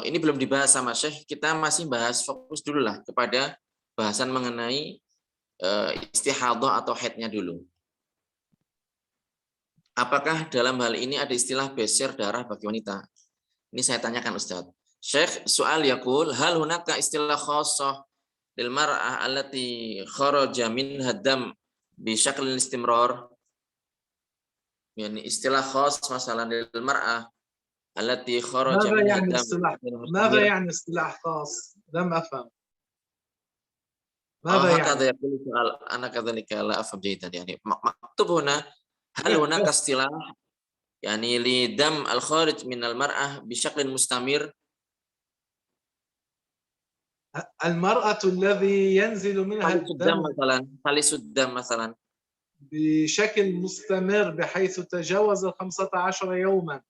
ini belum dibahas sama Syekh, kita masih bahas fokus dulu lah kepada bahasan mengenai istihadhah atau haidnya dulu. Apakah dalam hal ini ada istilah besir darah bagi wanita? Ini saya tanyakan Ustaz. Syekh, soal yaqul, hal hunaka istilah khassah lil mar'ah allati kharaja minha dam bi syaklin istimrar? Yani istilah khas masalah lil mar'ah allati kharaja minha dam. ماذا يعني اصطلاح خاص؟ لم أفهم. ماذا يعني؟ هكذا يقول سؤال أنا كذلك لا أفهم جيدا يعني مكتوب هنا هل هناك اصطلاح يعني لدم الخارج من المرأة بشكل مستمر؟ المرأة الذي ينزل منها الدم مثلا بشكل مستمر بحيث تجاوز 15 يوما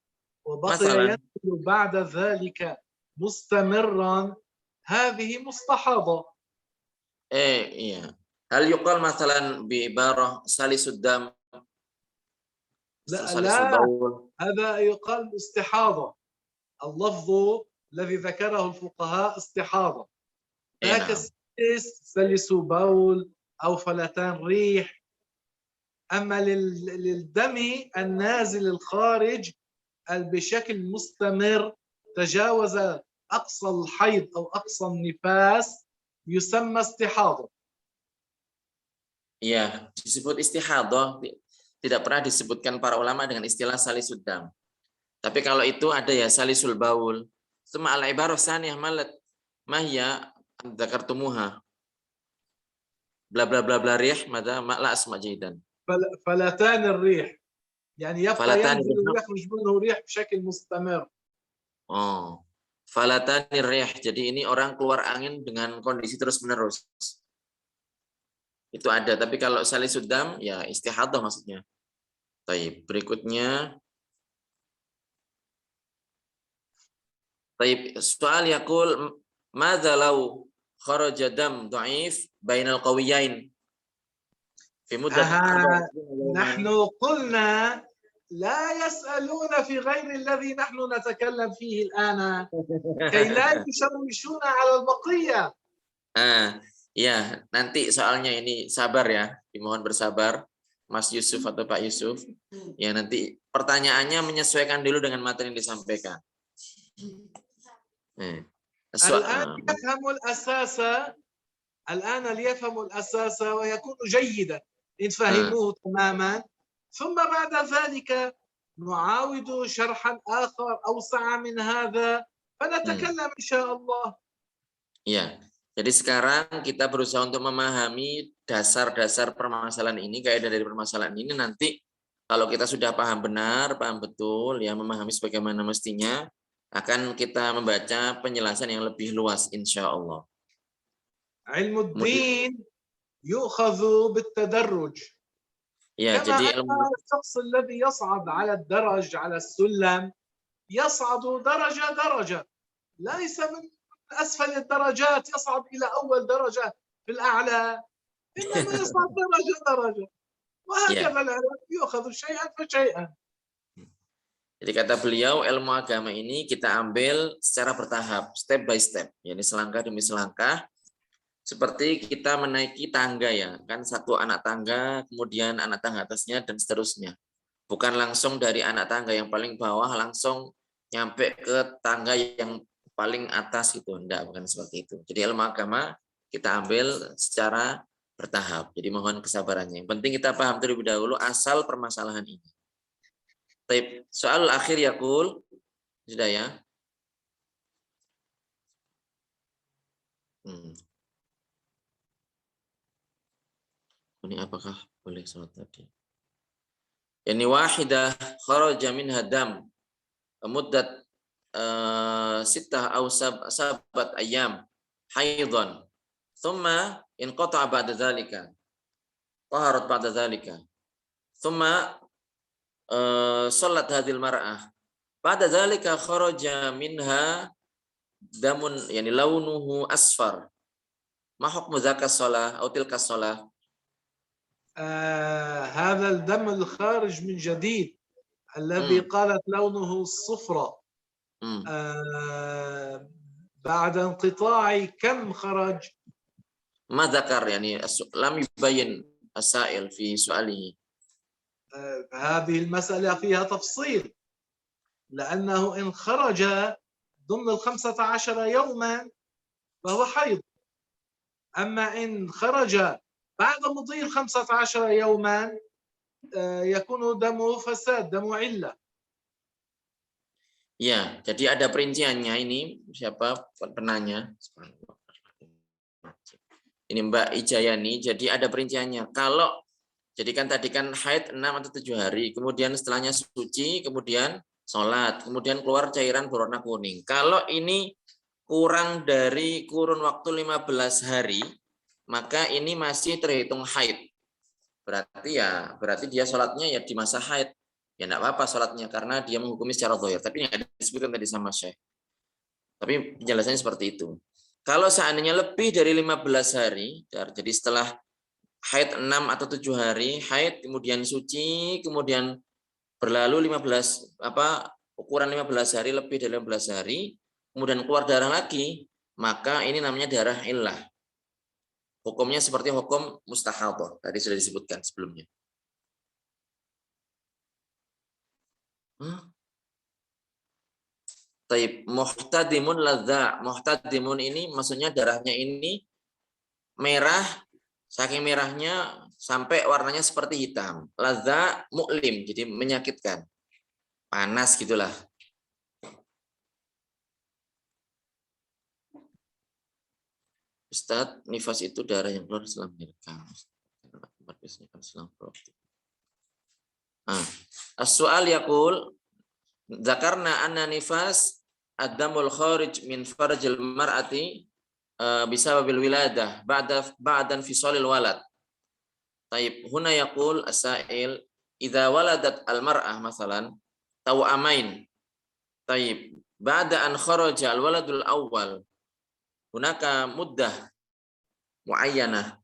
وبقي ينزل بعد ذلك مستمرا هذه مستحاضة. iya. هل يقال مثلا بعبارة سلس الدم؟ لا هذا يقال استحاضة. اللفظ الذي ذكره الفقهاء استحاضة. ذاك نعم. السلس سلس بول أو فلتان ريح. أما للدم النازل الخارج بشكل مستمر تجاوز أقصى الحيض أو أقصى النفاس يسمى استحاضة. Ya, disebut istihadhah, tidak pernah disebutkan para ulama dengan istilah salisud dam. Tapi kalau itu ada ya salisul baul. Suma al-ibarah tsaniyah malat mahya dzakartumuha. Bla bla bla bla rih mada ma la asma jaidan. فلتان الريح يعني يبقى Falatan ينزل ويخرج منه ريح بشكل مستمر. Oh. Falatanir rih. Jadi ini orang keluar angin dengan kondisi terus-menerus. Itu ada, tapi kalau salisud dam ya istihadhah maksudnya. Baik, berikutnya. Baik, soal yaqul madza law kharaja dam dhaif bainal qawiyain fi muddat نحن قلنا لا يسألون في غير الذي نحن نتكلم فيه الآن كي لا يشوشون على البقية. Ya, nanti soalnya ini sabar ya, dimohon bersabar Mas Yusuf atau Pak Yusuf. Ya, nanti pertanyaannya menyesuaikan dulu dengan materi yang disampaikan. الآن ليفهموا الأساس ويكون جيدا إن فهموه تماما، ثم بعد ذلك نعاود شرحا آخر أوسع من هذا فنتكلم إن شاء الله. Ya. Jadi sekarang kita berusaha untuk memahami dasar-dasar permasalahan ini, kaidah dari permasalahan ini. Nanti kalau kita sudah paham benar, paham betul, ya memahami sebagaimana mestinya, akan kita membaca penjelasan yang lebih luas, insya Allah. Ilmuddin yu'khadhu بالتدرج. Ya, jadi الشخص الذي يصعد على الدرج على السلم يصعد درجة درجة، ليس من أسفل الدرجات يصعد إلى أول درجة في الأعلى، إنما يصعد درجة درجة، وهكذا العلم يأخذ شيئا فشيئا. Jadi kata beliau, ilmu agama ini kita ambil secara bertahap, step by step, yakni selangkah demi selangkah, seperti kita menaiki tangga ya, kan satu anak tangga, kemudian anak tangga atasnya dan seterusnya. Bukan langsung dari anak tangga yang paling bawah langsung nyampe ke tangga yang paling atas gitu, enggak, bukan seperti itu. Jadi ilmu agama kita ambil secara bertahap. Jadi mohon kesabarannya. Yang penting kita paham terlebih dahulu asal permasalahan ini. Baik, soal akhir yaqul sudah ya. Ini apakah boleh salat tadi? Yani wahidah kharaja minha dam muddat sittah aw sabat ayyam haidhan thumma inqata'a ba'da dhalika taharat ba'da dhalika thumma salat hadhil mar'ah ba'da dhalika kharaja minha damun yani launuhu asfar ma hukmu dzaka shalah aw tilka shalah. هذا الدم الخارج من جديد الذي قالت لونه الصفرة بعد انقطاع كم خرج؟ ما ذكر يعني لم يبين السائل في سؤاله. هذه المسألة فيها تفصيل، لأنه إن خرج ضمن 15 يوما فهو حيض، أما إن خرج بعد مضي 15 يوما يكون دمه فساد، دم علة. Ya, jadi ada perinciannya ini. Siapa penanya? Ini Mbak Ijayani. Jadi ada perinciannya. Kalau jadi kan tadi kan haid 6 atau 7 hari, kemudian setelahnya suci, kemudian sholat, kemudian keluar cairan berwarna kuning. Kalau ini kurang dari kurun waktu 15 hari, maka ini masih terhitung haid. Berarti dia sholatnya ya di masa haid. Ya enggak apa-apa sholatnya karena dia menghukumi secara zahir. Tapi yang disebutkan tadi sama Syekh. Tapi penjelasannya seperti itu. Kalau seandainya lebih dari 15 hari, jadi setelah haid 6 atau 7 hari, haid kemudian suci, kemudian berlalu ukuran 15 hari, lebih dari 15 hari, kemudian keluar darah lagi, maka ini namanya darah illah. Hukumnya seperti hukum mustahadhah, tadi sudah disebutkan sebelumnya. Taib, muhtadimun ladza. Muhtadimun ini maksudnya darahnya ini merah, saking merahnya sampai warnanya seperti hitam. Ladza mu'lim, jadi menyakitkan. Panas gitulah. Ustaz, nifas itu darah yang keluar setelah melahirkan. As-soal yaqul dzakarna anna nifas ad-damul kharij min farjil mar'ati bisababil wiladah ba'dan fisalil walad. Taib, huna yaqul as-sa'il idza waladat al-mar'ah masalan tawamain. Taib, ba'da an kharaja al-waladul awwal hunaka muddah muayyanah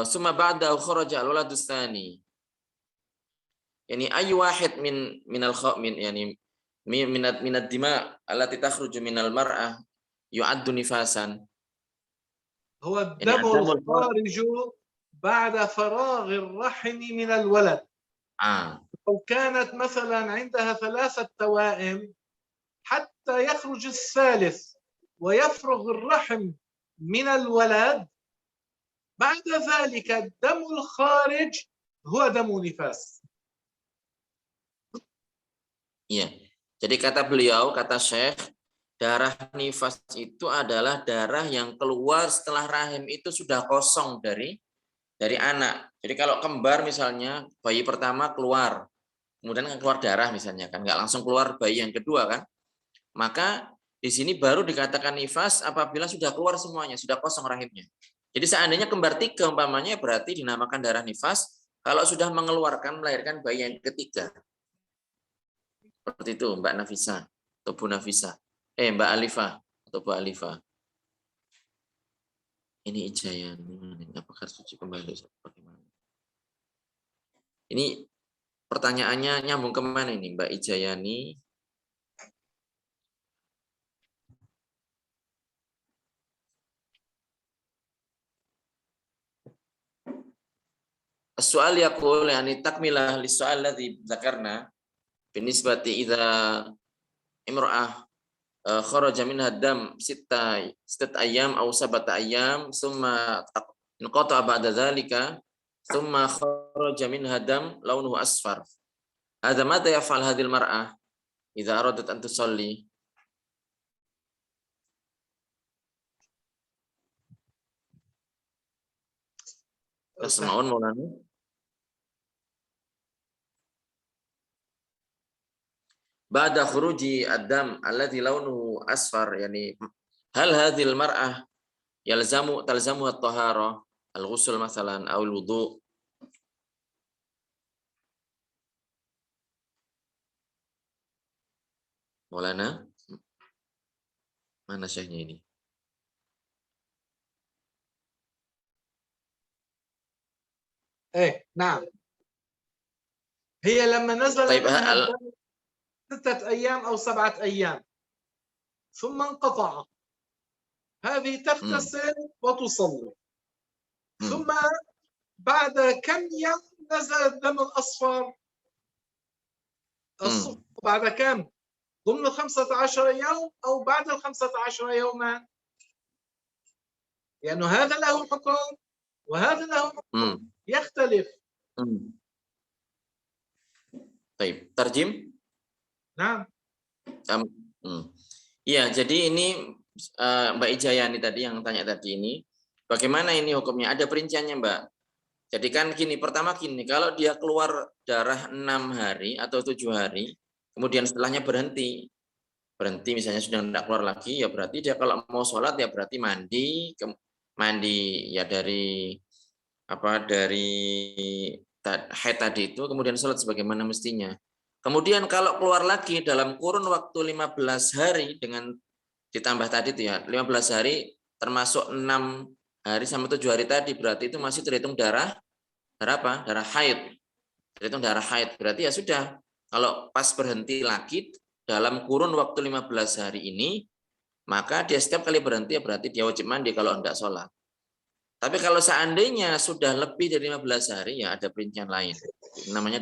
summa ba'da kharaja al-waladus tsani. Yani ay wahid min al-khamin yani min ad-dima allati takhruju min al-mar'ah yu'addu nifasan. هو الدم الخارج بعد فراغ الرحم من الولد. لو كانت مثلا عندها 3 توائم حتى يخرج الثالث ويفرغ الرحم من الولد بعد ذلك الدم الخارج هو دم نفاس. Iya. Jadi kata beliau, kata Syekh, darah nifas itu adalah darah yang keluar setelah rahim itu sudah kosong dari anak. Jadi kalau kembar misalnya, bayi pertama keluar, kemudian keluar darah misalnya kan, nggak langsung keluar bayi yang kedua kan, maka di sini baru dikatakan nifas apabila sudah keluar semuanya, sudah kosong rahimnya. Jadi seandainya kembar 3 umpamanya berarti dinamakan darah nifas kalau sudah melahirkan bayi yang ketiga. Seperti itu Mbak Nafisa atau Bu Nafisa. Mbak Alifah atau Bu Alifah. Ini Ijayani. Apakah suci kembali? Bagaimana? Ini pertanyaannya nyambung kemana ini Mbak Ijayani? Soal yaqul yani takmilah lis-soal ladzi dzakarna binisbati idza imra'ah kharaja minha dam 6 ayyam aw 7 ayyam thumma inqata ba'da dzalika thumma kharaja minha dam launuhu asfar. Hadza mata yaf'al hadhil mar'ah idza aradat an tusalli? Tasma'un Maulana? Ba'da khuruji ad-dam alladhi launuhu asfar yani hal hadhil mar'ah talzamu at-taharah al-ghusl masalan aw al-wudu'? Maulana, mana syekhnya ini? نعم. هي لما نزل منها 6 أيام أو 7 أيام ثم انقطع هذه تغتسل وتصلي ثم بعد كم يوم نزل الدم الأصفر بعد كم ضمن 15 يوم أو بعد 15 يوما لأنه هذا له حكم وهذا له حكم يختلف. طيب ترجم. Nah. Ya, jadi ini Mbak Ijayani tadi yang tanya tadi ini, bagaimana ini hukumnya? Ada perinciannya, Mbak. Jadi kan gini, pertama gini, kalau dia keluar darah 6 hari atau 7 hari, kemudian setelahnya berhenti misalnya sudah tidak keluar lagi, ya berarti dia kalau mau sholat ya berarti mandi ya dari haid tadi itu, kemudian sholat sebagaimana mestinya. Kemudian kalau keluar lagi dalam kurun waktu 15 hari dengan ditambah tadi itu ya, 15 hari termasuk 6 hari sama 7 hari tadi, berarti itu masih terhitung darah apa? Darah haid. Terhitung darah haid. Berarti ya sudah, kalau pas berhenti lagi dalam kurun waktu 15 hari ini, maka dia setiap kali berhenti berarti dia wajib mandi kalau hendak sholat. Tapi kalau seandainya sudah lebih dari 15 hari, ya ada perincian lain. Namanya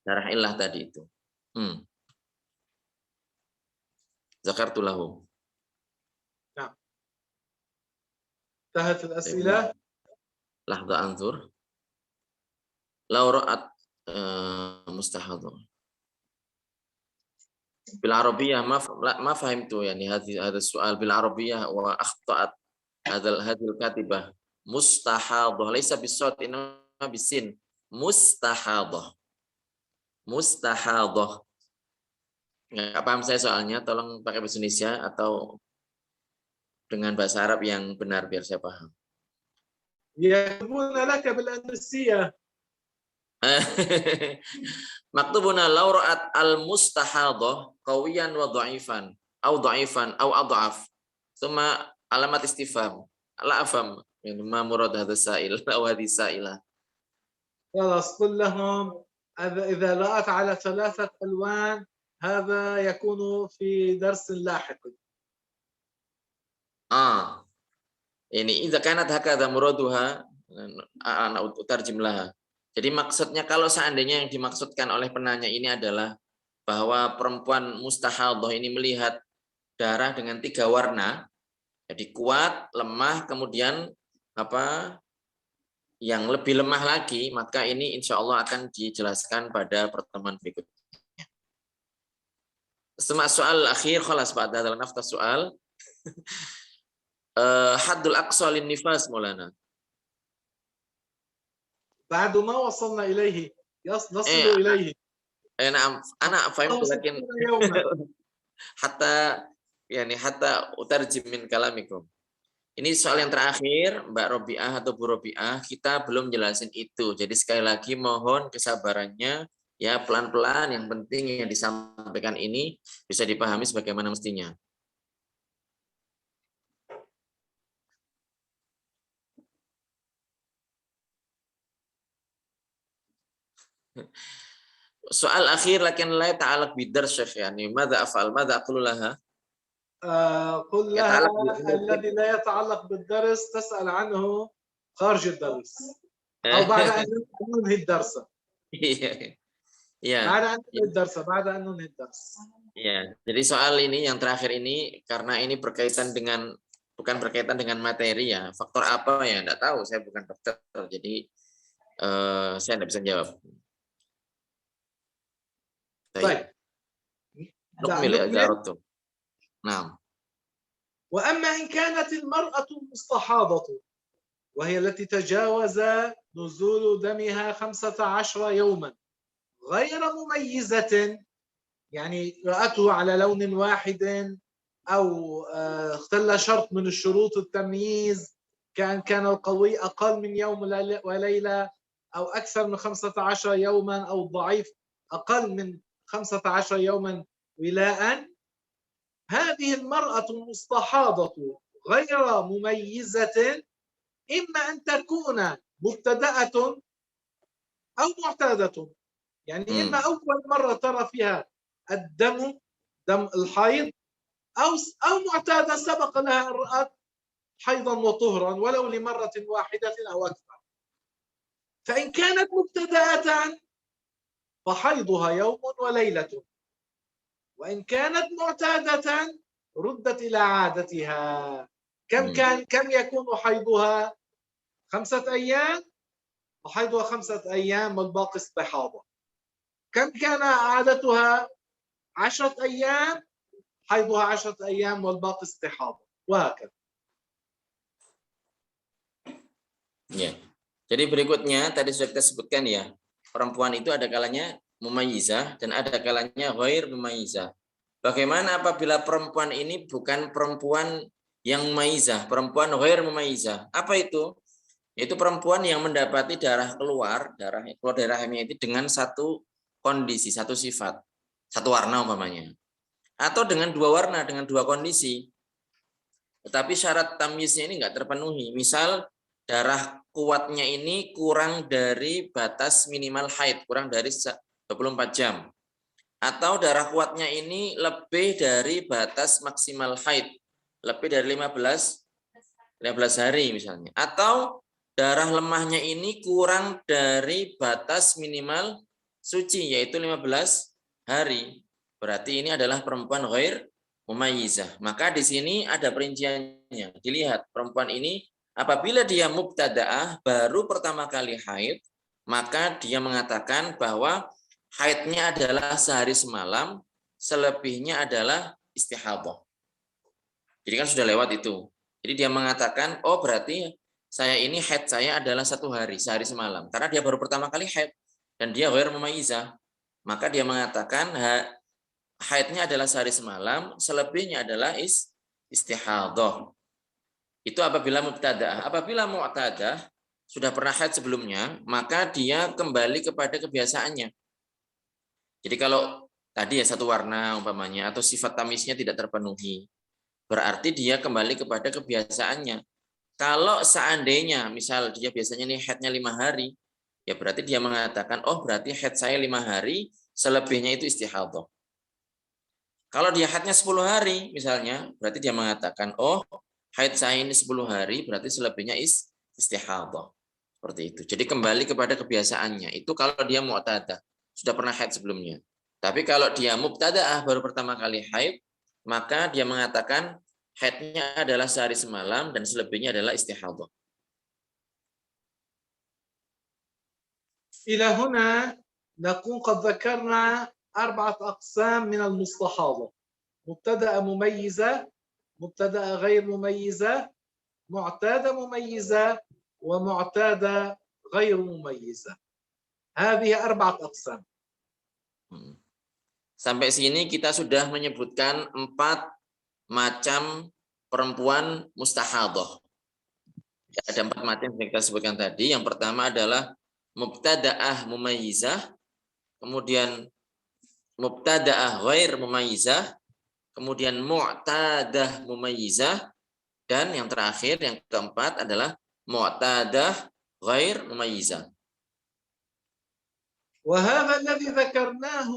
darah illah tadi itu. Zakartu lahu. نعم. انتهت الأسئلة. لحظة أنظر. لو رأت مستحاضة بالعربية ما فهمت يعني هذا السؤال بالعربية وأخطأت هذه الكاتبة مستحاضة ليس بالصوت إنما بالسين مستحاضة nggak paham saya soalnya, tolong pakai bahasa Indonesia atau dengan bahasa Arab yang benar biar saya paham. يكتبون لك بالأندلسية. Maktubuna law ra'at al-mustahadah qawiyan wa dha'ifan au adhaf. Thumma alamat istifham. La afham ma murad hadha sa'il aw hadhihi sa'ilah. خلاص قل لهم إذا رأت على 3 ألوان هذا يكون في درس لاحق. Ini idza kanat hakadha muraduha ana utarjim laha. Jadi maksudnya kalau seandainya yang dimaksudkan oleh penanya ini adalah bahwa perempuan mustahadah ini melihat darah dengan 3 warna, jadi kuat, lemah, kemudian yang lebih lemah lagi, maka ini insya Allah akan dijelaskan pada pertemuan berikutnya. Semua soal akhir khalas ba'da dalam naftas soal haddul aqsa lin nifas Maulana. بعد ما وصلنا إليه نصل إليه. أنا فهمت لكن حتى utarjim min kalamikum. Ini soal yang terakhir, Mbak Robiah atau Bu Robiah, kita belum jelasin itu. Jadi sekali lagi mohon kesabarannya, ya pelan-pelan. Yang penting yang disampaikan ini bisa dipahami sebagaimana mestinya. Soal akhir lakin la ta'alaq bidar Syekh, yani madza af'al madza aqulu laha. قل لها الذي لا يتعلق بالدرس تسأل عنه خارج الدرس أو بعد أن ننهي الدرس. بعد أن ننهي الدرس. Ya, jadi soal ini yang terakhir ini karena ini berkaitan dengan bukan berkaitan dengan materi ya. Faktor apa ya enggak tahu, saya bukan dokter. Jadi saya enggak bisa jawab. طيب. نكمل إذا أردتم. نعم. وأما إن كانت المرأة مستحاضة وهي التي تجاوز نزول دمها 15 يوما غير مميزة، يعني رأته على لون واحد أو اختل شرط من الشروط التمييز، كان القوي أقل من يوم وليلة أو أكثر من 15 يوما أو الضعيف أقل من 15 يوما ولاء، هذه المرأة المستحاضة غير مميزة إما أن تكون مبتدأة أو معتادة، يعني إما أول مرة ترى فيها الدم دم الحيض أو معتادة سبق لها أن رأت حيضا وطهرا ولو لمرة واحدة أو أكثر. فإن كانت مبتدأة فحيضها يوم وليلة، وإن كانت معتادة ردت إلى عادتها. كم يكون حيضها؟ 5 أيام، وحيضها 5 أيام والباقي استحاضة. كم كان عادتها؟ 10 أيام، حيضها 10 أيام والباقي استحاضة، وهكذا. Ya. Jadi berikutnya tadi sudah kita sebutkan ya, perempuan itu ada kalanya mumayyizah dan ada kalanya ghair mumayyizah. Bagaimana apabila perempuan ini bukan perempuan yang mumayyizah, perempuan ghair mumayyizah? Apa itu? Yaitu perempuan yang mendapati darah keluar dari rahimnya itu dengan satu kondisi, satu sifat, satu warna umpamanya. Atau dengan 2 warna, dengan 2 kondisi. Tetapi syarat tamyiznya ini enggak terpenuhi. Misal darah kuatnya ini kurang dari batas minimal haid, kurang dari 24 jam. Atau darah kuatnya ini lebih dari batas maksimal haid, lebih dari 15 hari misalnya. Atau darah lemahnya ini kurang dari batas minimal suci, yaitu 15 hari. Berarti ini adalah perempuan ghair mumayyizah. Maka di sini ada perinciannya. Dilihat perempuan ini apabila dia mubtada'ah, baru pertama kali haid, maka dia mengatakan bahwa haidnya adalah sehari semalam, selebihnya adalah istihadah. Jadi kan sudah lewat itu. Jadi dia mengatakan, oh berarti saya ini haid saya adalah 1 hari, sehari semalam. Karena dia baru pertama kali haid dan dia ghair mumayyizah. Maka dia mengatakan haidnya adalah sehari semalam, selebihnya adalah istihadah. Itu apabila mubtada'ah. Apabila mu'tadah sudah pernah haid sebelumnya, maka dia kembali kepada kebiasaannya. Jadi kalau tadi ya satu warna umpamanya atau sifat tamisnya tidak terpenuhi, berarti dia kembali kepada kebiasaannya. Kalau seandainya misal dia biasanya nih haidnya 5 hari, ya berarti dia mengatakan, oh berarti haid saya 5 hari, selebihnya itu istihadah. Kalau dia haidnya 10 hari misalnya, berarti dia mengatakan, oh haid saya ini 10 hari, berarti selebihnya istihadah. Seperti itu. Jadi kembali kepada kebiasaannya. Itu kalau dia mu'tadah, sudah pernah haid sebelumnya. Tapi kalau dia mubtada'ah baru pertama kali haid, maka dia mengatakan haidnya adalah sehari semalam dan selebihnya adalah istihadah. إلى هنا نكون قد ذكرنا 4 أقسام من المستحاضة: مبتدأ مميزة، مبتدأ غير مميزة، معتادة مميزة، ومعتادة غير مميزة. هذه 4 أقسام. Sampai sini kita sudah menyebutkan 4 macam perempuan mustahadah. Ada 4 macam yang kita sebutkan tadi. Yang pertama adalah mubtada'ah mumayyizah, kemudian mubtada'ah ghair mumayyizah, kemudian mu'tadah mumayyizah, dan yang terakhir yang keempat adalah mu'tadah ghair mumayyizah. وهذا الذي ذكرناه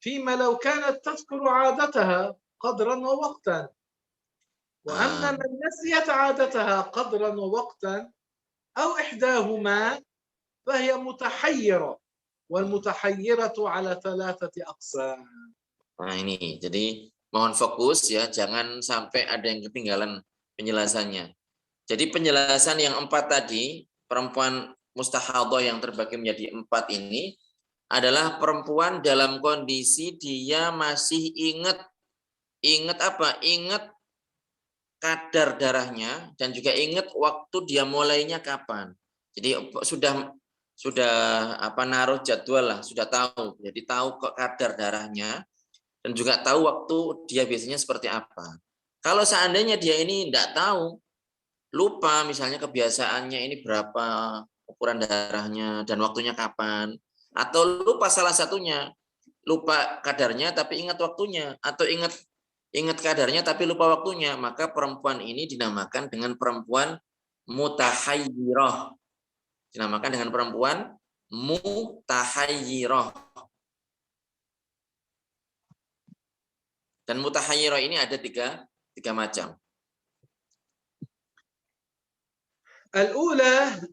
فيما لو كانت تذكر عادتها قدرا ووقتا. وأما من نسيت عادتها قدرا ووقتا أو إحداهما فهي متحيرة، والمتحيرة على 3 أقسام. Nah ini, jadi mohon fokus ya, jangan sampai ada yang ketinggalan penjelasannya. Jadi penjelasan yang 4 tadi, perempuan mustahadah yang terbagi menjadi 4 ini, adalah perempuan dalam kondisi dia masih ingat apa? Ingat kadar darahnya dan juga ingat waktu dia mulainya kapan. Jadi sudah naruh jadwal lah, sudah tahu. Jadi tahu kok kadar darahnya dan juga tahu waktu dia biasanya seperti apa. Kalau seandainya dia ini tidak tahu, lupa misalnya kebiasaannya ini berapa ukuran darahnya dan waktunya kapan, atau lupa salah satunya, lupa kadarnya tapi ingat waktunya, atau ingat kadarnya tapi lupa waktunya, maka perempuan ini dinamakan dengan perempuan mutahayyirah. Dinamakan dengan perempuan mutahayyirah. Dan mutahayyirah ini ada tiga macam. الأولى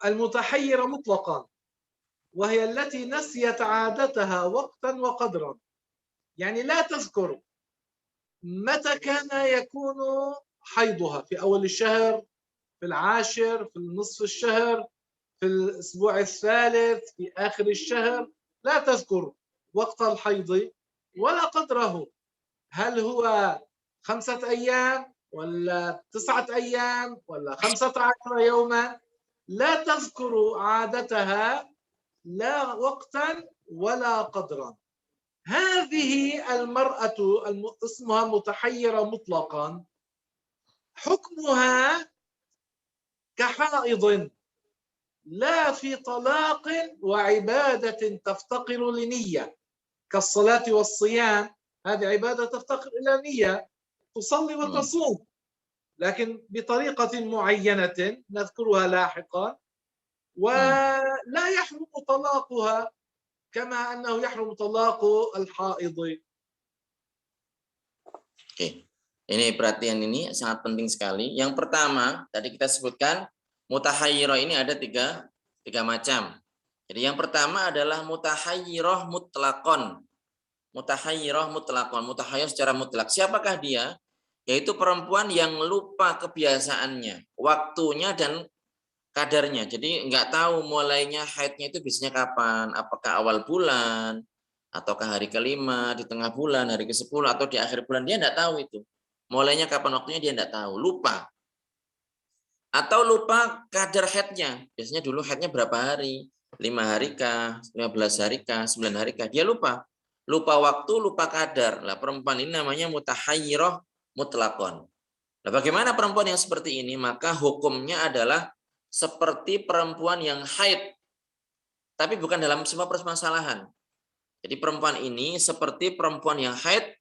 المتحيرة مطلقا، وهي التي نسيت عادتها وقتا وقدرا، يعني لا تذكر متى كان يكون حيضها، في أول الشهر، في العاشر، في نصف الشهر، في الأسبوع الثالث، في آخر الشهر. لا تذكر وقت الحيض ولا قدره، هل هو 5 أيام ولا 9 أيام ولا 15 يوما. لا تذكر عادتها لا وقتا ولا قدرا. هذه المرأة اسمها متحيرة مطلقا، حكمها كحائض، لا في طلاق وعبادة تفتقر لنية كالصلاة والصيام. هذه عبادة تفتقر إلى نية، تصلي وتصوم، لكن بطريقة معينة نذكرها لاحقا، ولا يحرم طلاقها كما أنه يحرم طلاق الحائض. Oke. Ini perhatian, ini sangat penting sekali. Yang pertama, tadi kita sebutkan mutahayyirah ini ada tiga macam. Jadi yang pertama adalah mutahayyirah mutlaqon. Mutahayyirah mutlaqon, mutahayyir secara mutlak. Siapakah dia? Yaitu perempuan yang lupa kebiasaannya, waktunya dan kadarnya. Jadi nggak tahu mulainya haidnya itu biasanya kapan, apakah awal bulan, ataukah hari kelima, di tengah bulan, hari ke-10, atau di akhir bulan. Dia nggak tahu itu. Mulainya kapan waktunya dia nggak tahu, lupa. Atau lupa kadar haidnya. Biasanya dulu haidnya berapa hari, 5 hari kah, 15 hari kah, 9 hari kah. Dia lupa. Lupa waktu, lupa kadar. Lah perempuan ini namanya mutahayyirah mutlaqon. Nah, bagaimana perempuan yang seperti ini? Maka hukumnya adalah seperti perempuan yang haid, tapi bukan dalam semua permasalahan. Jadi perempuan ini seperti perempuan yang haid,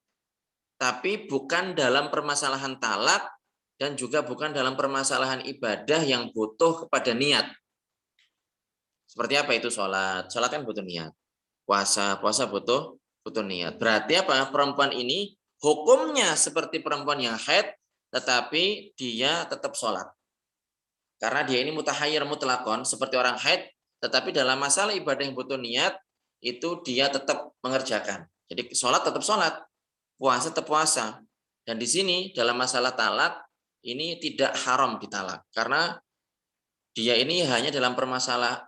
tapi bukan dalam permasalahan talak dan juga bukan dalam permasalahan ibadah yang butuh kepada niat. Seperti apa itu sholat? Sholat kan butuh niat. Puasa butuh niat. Berarti apa? Perempuan ini hukumnya seperti perempuan yang haid, tetapi dia tetap sholat. Karena dia ini mutahayyir mutlaqon, seperti orang haid, tetapi dalam masalah ibadah yang butuh niat, itu dia tetap mengerjakan. Jadi sholat tetap sholat, puasa tetap puasa. Dan di sini dalam masalah talak, ini tidak haram ditalak. Karena dia ini hanya dalam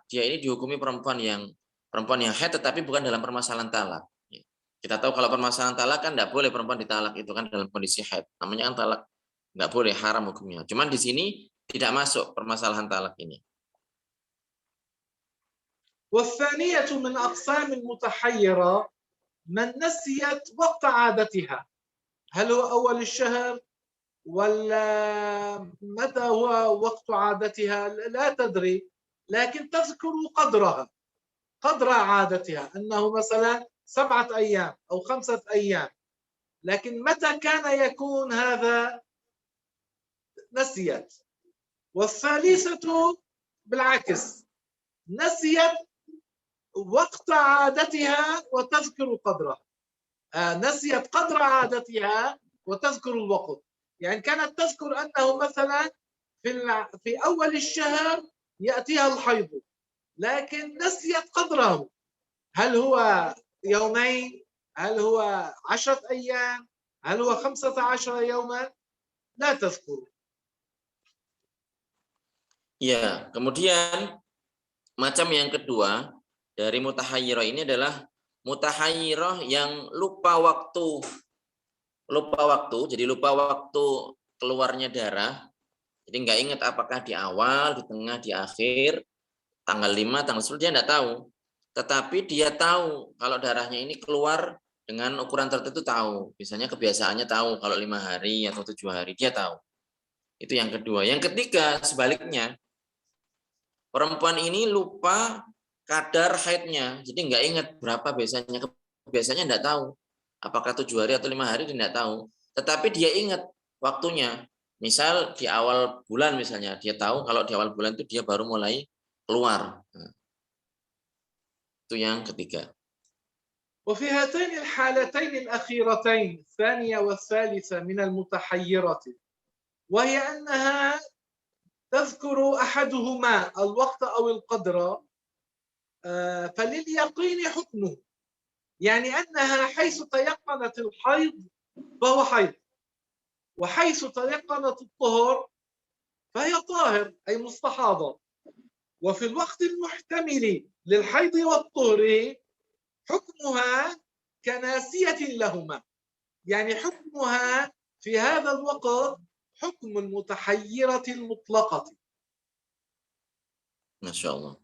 dia ini dihukumi perempuan yang haid, tetapi bukan dalam permasalahan talak. Kita tahu kalau permasalahan talak kan tidak boleh perempuan ditalak, itu kan dalam kondisi haid. Namanya kan talak, nggak boleh, haram hukumnya. Cuman di sini tidak masuk permasalahan talak ini. والثانية من أقسام المتحيرة من نسيت وقت عادتها. هل هو أول الشهر ولا متى هو وقت عادتها؟ لا تدري، لكن تذكر قدر عادتها، أنه مثلا 7 أيام أو 5 أيام، لكن متى كان يكون هذا نسيت. والثالثة بالعكس، نسيت وقت عادتها وتذكر قدرها، نسيت قدر عادتها وتذكر الوقت. يعني كانت تذكر أنه مثلا في أول الشهر يأتيها الحيض، لكن نسيت قدره. هل هو يومين؟ هل هو 10 أيام؟ هل هو 15 يوما؟ لا تذكر. Ya, kemudian macam yang kedua dari mutahayyirah ini adalah mutahayyirah yang lupa waktu. Jadi lupa waktu keluarnya darah. Jadi nggak ingat apakah di awal, di tengah, di akhir, tanggal 5, tanggal 10, dia nggak tahu. Tetapi dia tahu kalau darahnya ini keluar dengan ukuran tertentu, tahu. Misalnya kebiasaannya tahu kalau 5 hari atau 7 hari, dia tahu. Itu yang kedua. Yang ketiga, sebaliknya. Perempuan ini lupa kadar haidnya, jadi nggak ingat berapa biasanya. Biasanya nggak tahu. Apakah 7 hari atau 5 hari, dia nggak tahu. Tetapi dia ingat waktunya. Misal di awal bulan misalnya, dia tahu kalau di awal bulan itu dia baru mulai keluar. Itu yang ketiga. وفي هاتين الحالتين الأخيرتين الثانية والثالثة من المتحيرة، وهي أنها تذكر أحدهما الوقت أو القدر، فلليقين حكمه، يعني أنها حيث تيقنت الحيض فهو حيض، وحيث تيقنت الطهر فهي طاهر أي مستحاضة. وفي الوقت المحتمل للحيض والطهر حكمها كناسية لهما، يعني حكمها في هذا الوقت حكم المتحيرة المطلقة. Masya Allah.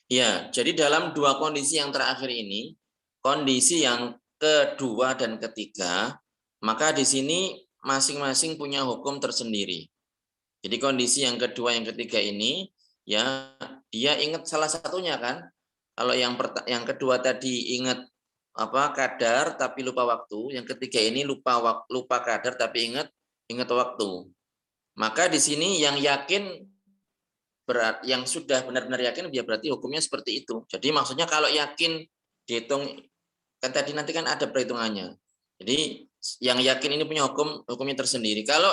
Ya, jadi dalam dua kondisi yang terakhir ini, kondisi yang kedua dan ketiga, maka di sini masing-masing punya hukum tersendiri. Jadi kondisi yang kedua, yang ketiga ini, ya dia ingat salah satunya kan. Kalau yang kedua tadi ingat kadar tapi lupa waktu, yang ketiga ini lupa kadar tapi ingat waktu. Maka di sini yang yakin yang sudah benar-benar yakin, dia berarti hukumnya seperti itu. Jadi maksudnya kalau yakin dihitung, kan tadi nanti kan ada perhitungannya. Jadi yang yakin ini punya hukumnya tersendiri. Kalau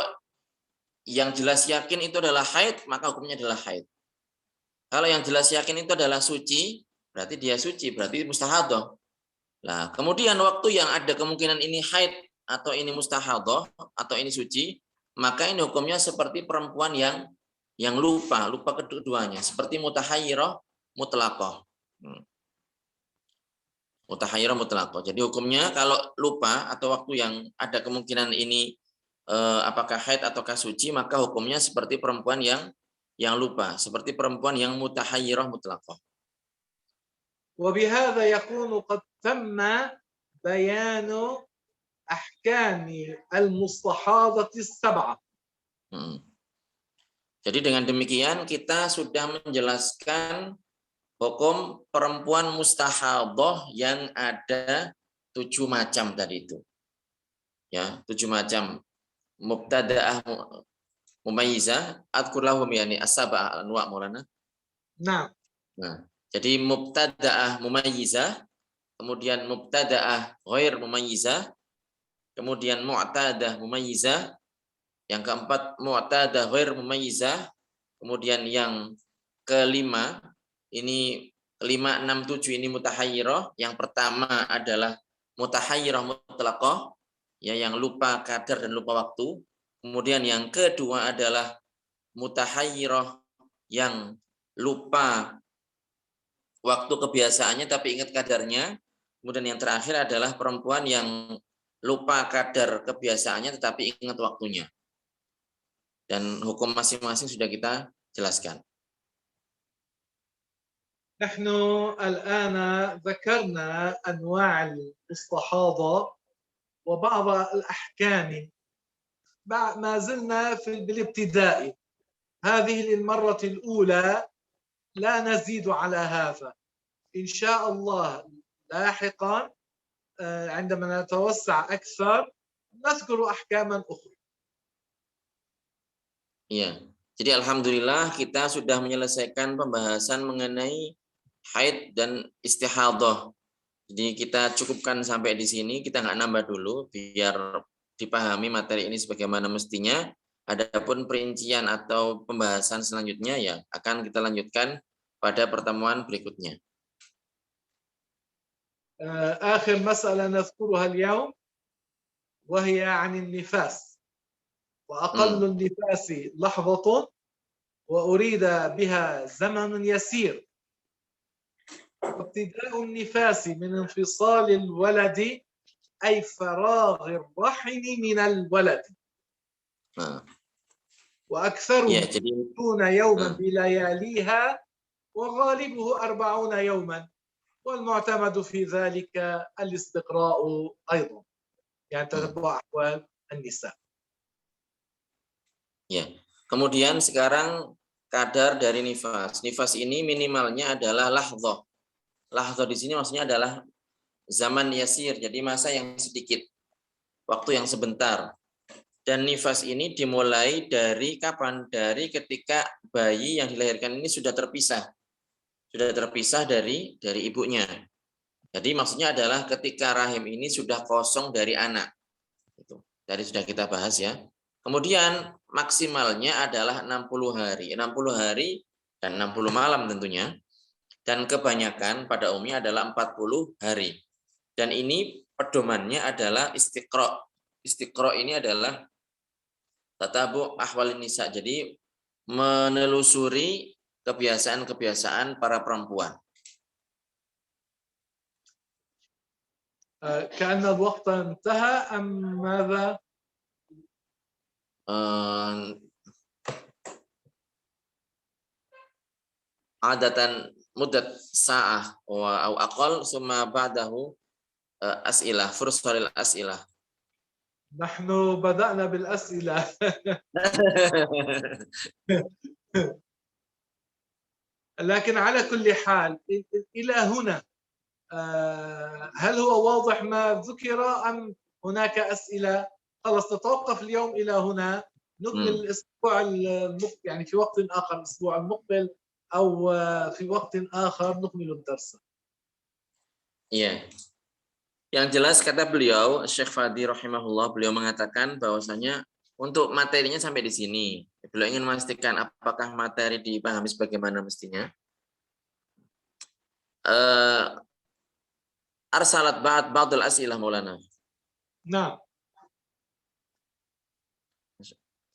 yang jelas yakin itu adalah haid, maka hukumnya adalah haid. Kalau yang jelas yakin itu adalah suci, berarti dia suci, berarti mustahadah. Nah, kemudian waktu yang ada kemungkinan ini haid atau ini mustahadah atau ini suci, maka ini hukumnya seperti perempuan yang lupa keduanya, seperti mutahayyirah mutlaqah. Mutahayyirah mutlaqah. Jadi hukumnya kalau lupa atau waktu yang ada kemungkinan ini apakah haid ataukah suci, maka hukumnya seperti perempuan yang lupa, seperti perempuan yang mutahayyirah mutlaqah. وبهذا يكون قد تم بيان أحكام المستحاضة السبعة. Jadi dengan demikian kita sudah menjelaskan hukum perempuan mustahadah yang ada 7 macam tadi itu. Ya, 7 macam. Mubtada'ah mumayyizah, adkur lahum yani as-sab'a anwa' Maulana. Nah, jadi mubtada'ah mumayyizah, kemudian mubtada'ah ghair mumayyizah, kemudian mu'tadah mumayyizah, yang keempat mu'tadah ghair mumayyizah, kemudian yang kelima ini 5, 6, 7 ini mutahayyirah. Yang pertama adalah mutahayyirah mutlaqah, ya, yang lupa kadar dan lupa waktu. Kemudian yang kedua adalah mutahayyirah yang lupa waktu kebiasaannya tapi ingat kadarnya. Kemudian yang terakhir adalah perempuan yang lupa kadar kebiasaannya tetapi ingat waktunya. Dan hukum masing-masing sudah kita jelaskan. نحن الآن ذكرنا أنواع المستحاضة وبعض الأحكام. ما زلنا بالابتداء. هذه للمرة الأولى، لا نزيد على هذا. إن شاء الله لاحقا عندما نتوسع أكثر نذكر أحكاما أخرى. Ya, jadi alhamdulillah kita sudah menyelesaikan pembahasan mengenai haid dan istihadah. Jadi kita cukupkan sampai di sini, kita nggak nambah dulu biar dipahami materi ini sebagaimana mestinya. Adapun perincian atau pembahasan selanjutnya ya akan kita lanjutkan pada pertemuan berikutnya. آخر مسألة نذكرها اليوم وهي عن النفاس، وأقل النفاس لحظة وأريد بها زمن يسير. ابتداء النفاس من انفصال الولد أي فراغ الرحم من الولد. وأكثره 60 يوما بلياليها وغالبه 40 يوما، والمعتمد في ذلك الاستقراء أيضا، يعني تتبع أحوال النساء. Ya, kemudian sekarang kadar dari nifas. Nifas ini minimalnya adalah lahdzah. Lahdzah di sini maksudnya adalah zaman yasir, jadi masa yang sedikit, waktu yang sebentar. Dan nifas ini dimulai dari kapan? Dari ketika bayi yang dilahirkan ini sudah terpisah dari ibunya. Jadi maksudnya adalah ketika rahim ini sudah kosong dari anak. Itu tadi sudah kita bahas ya. Kemudian maksimalnya adalah 60 hari. 60 hari dan 60 malam tentunya. Dan kebanyakan pada umumnya adalah 40 hari. Dan ini pedomannya adalah istiqra'. Istiqra' ini adalah tatabu ahwalin nisa. Jadi menelusuri kebiasaan-kebiasaan para perempuan. كأن الوقت انتهى أم ماذا؟ Adatan mudat sa'ah wa aqal summa ba'dahu as'ilah fursalil as'ilah. نحن بدأنا بالأسئلة. لكن على كل حال إلى هنا هل هو واضح ما ذكر أم هناك أسئلة؟ خلاص نتوقف اليوم إلى هنا، نكمل الأسبوع يعني في وقت آخر، الأسبوع المقبل أو في وقت آخر نكمل الدرس. Iya. Yang jelas kata beliau, Syekh Fadi rahimahullah, beliau mengatakan bahwasanya untuk materinya sampai di sini. Beliau ingin memastikan apakah materi dipahami sebagaimana mestinya. Arsalat ba'dul as'ilah Maulana. نعم.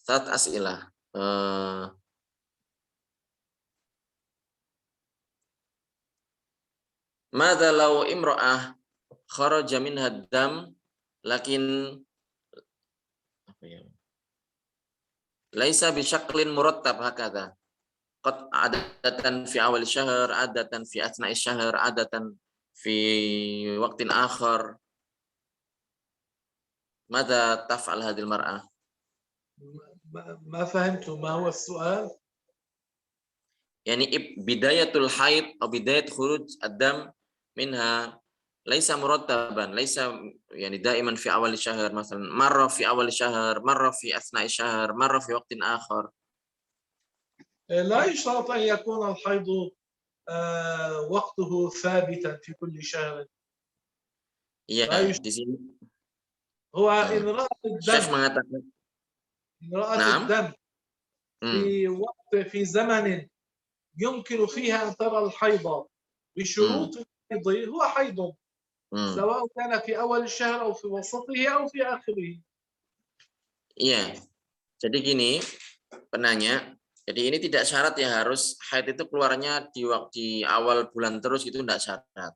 Saat as'ilah. Madza law imra'ah kharaja minha dam lakin apa ya? Laisa bi syaklin murattab hakadha. Qad adatan fi awal syahr, adatan fi athna'i syahr, adatan fi waqtin akhar. Madza taf'al hadhihi al-mar'ah? ما فهمت ما هو السؤال. Yani bidayatul haid atau bidayat khuruj ad-dam minha laisa murattaban, laisa yani daiman fi awal syahr, masalan marra fi awal syahr, marra fi athna'i syahr, marra fi waqtin akhar. لا يشترط أن يكون الحيض وقته ثابتا في كل شهر. Iya, di sini هو إن رأت Syekh الدم mengatakan, إن رأت "Naam." الدم في وقت في زمن يمكن فيها أن ترى الحيض بشروط الحيض هو حيض سواء كان في أول الشهر أو في وسطه أو في آخره. Iya. Jadi gini, penanya, jadi ini tidak syarat ya harus haid itu keluarnya di awal bulan terus gitu, tidak syarat.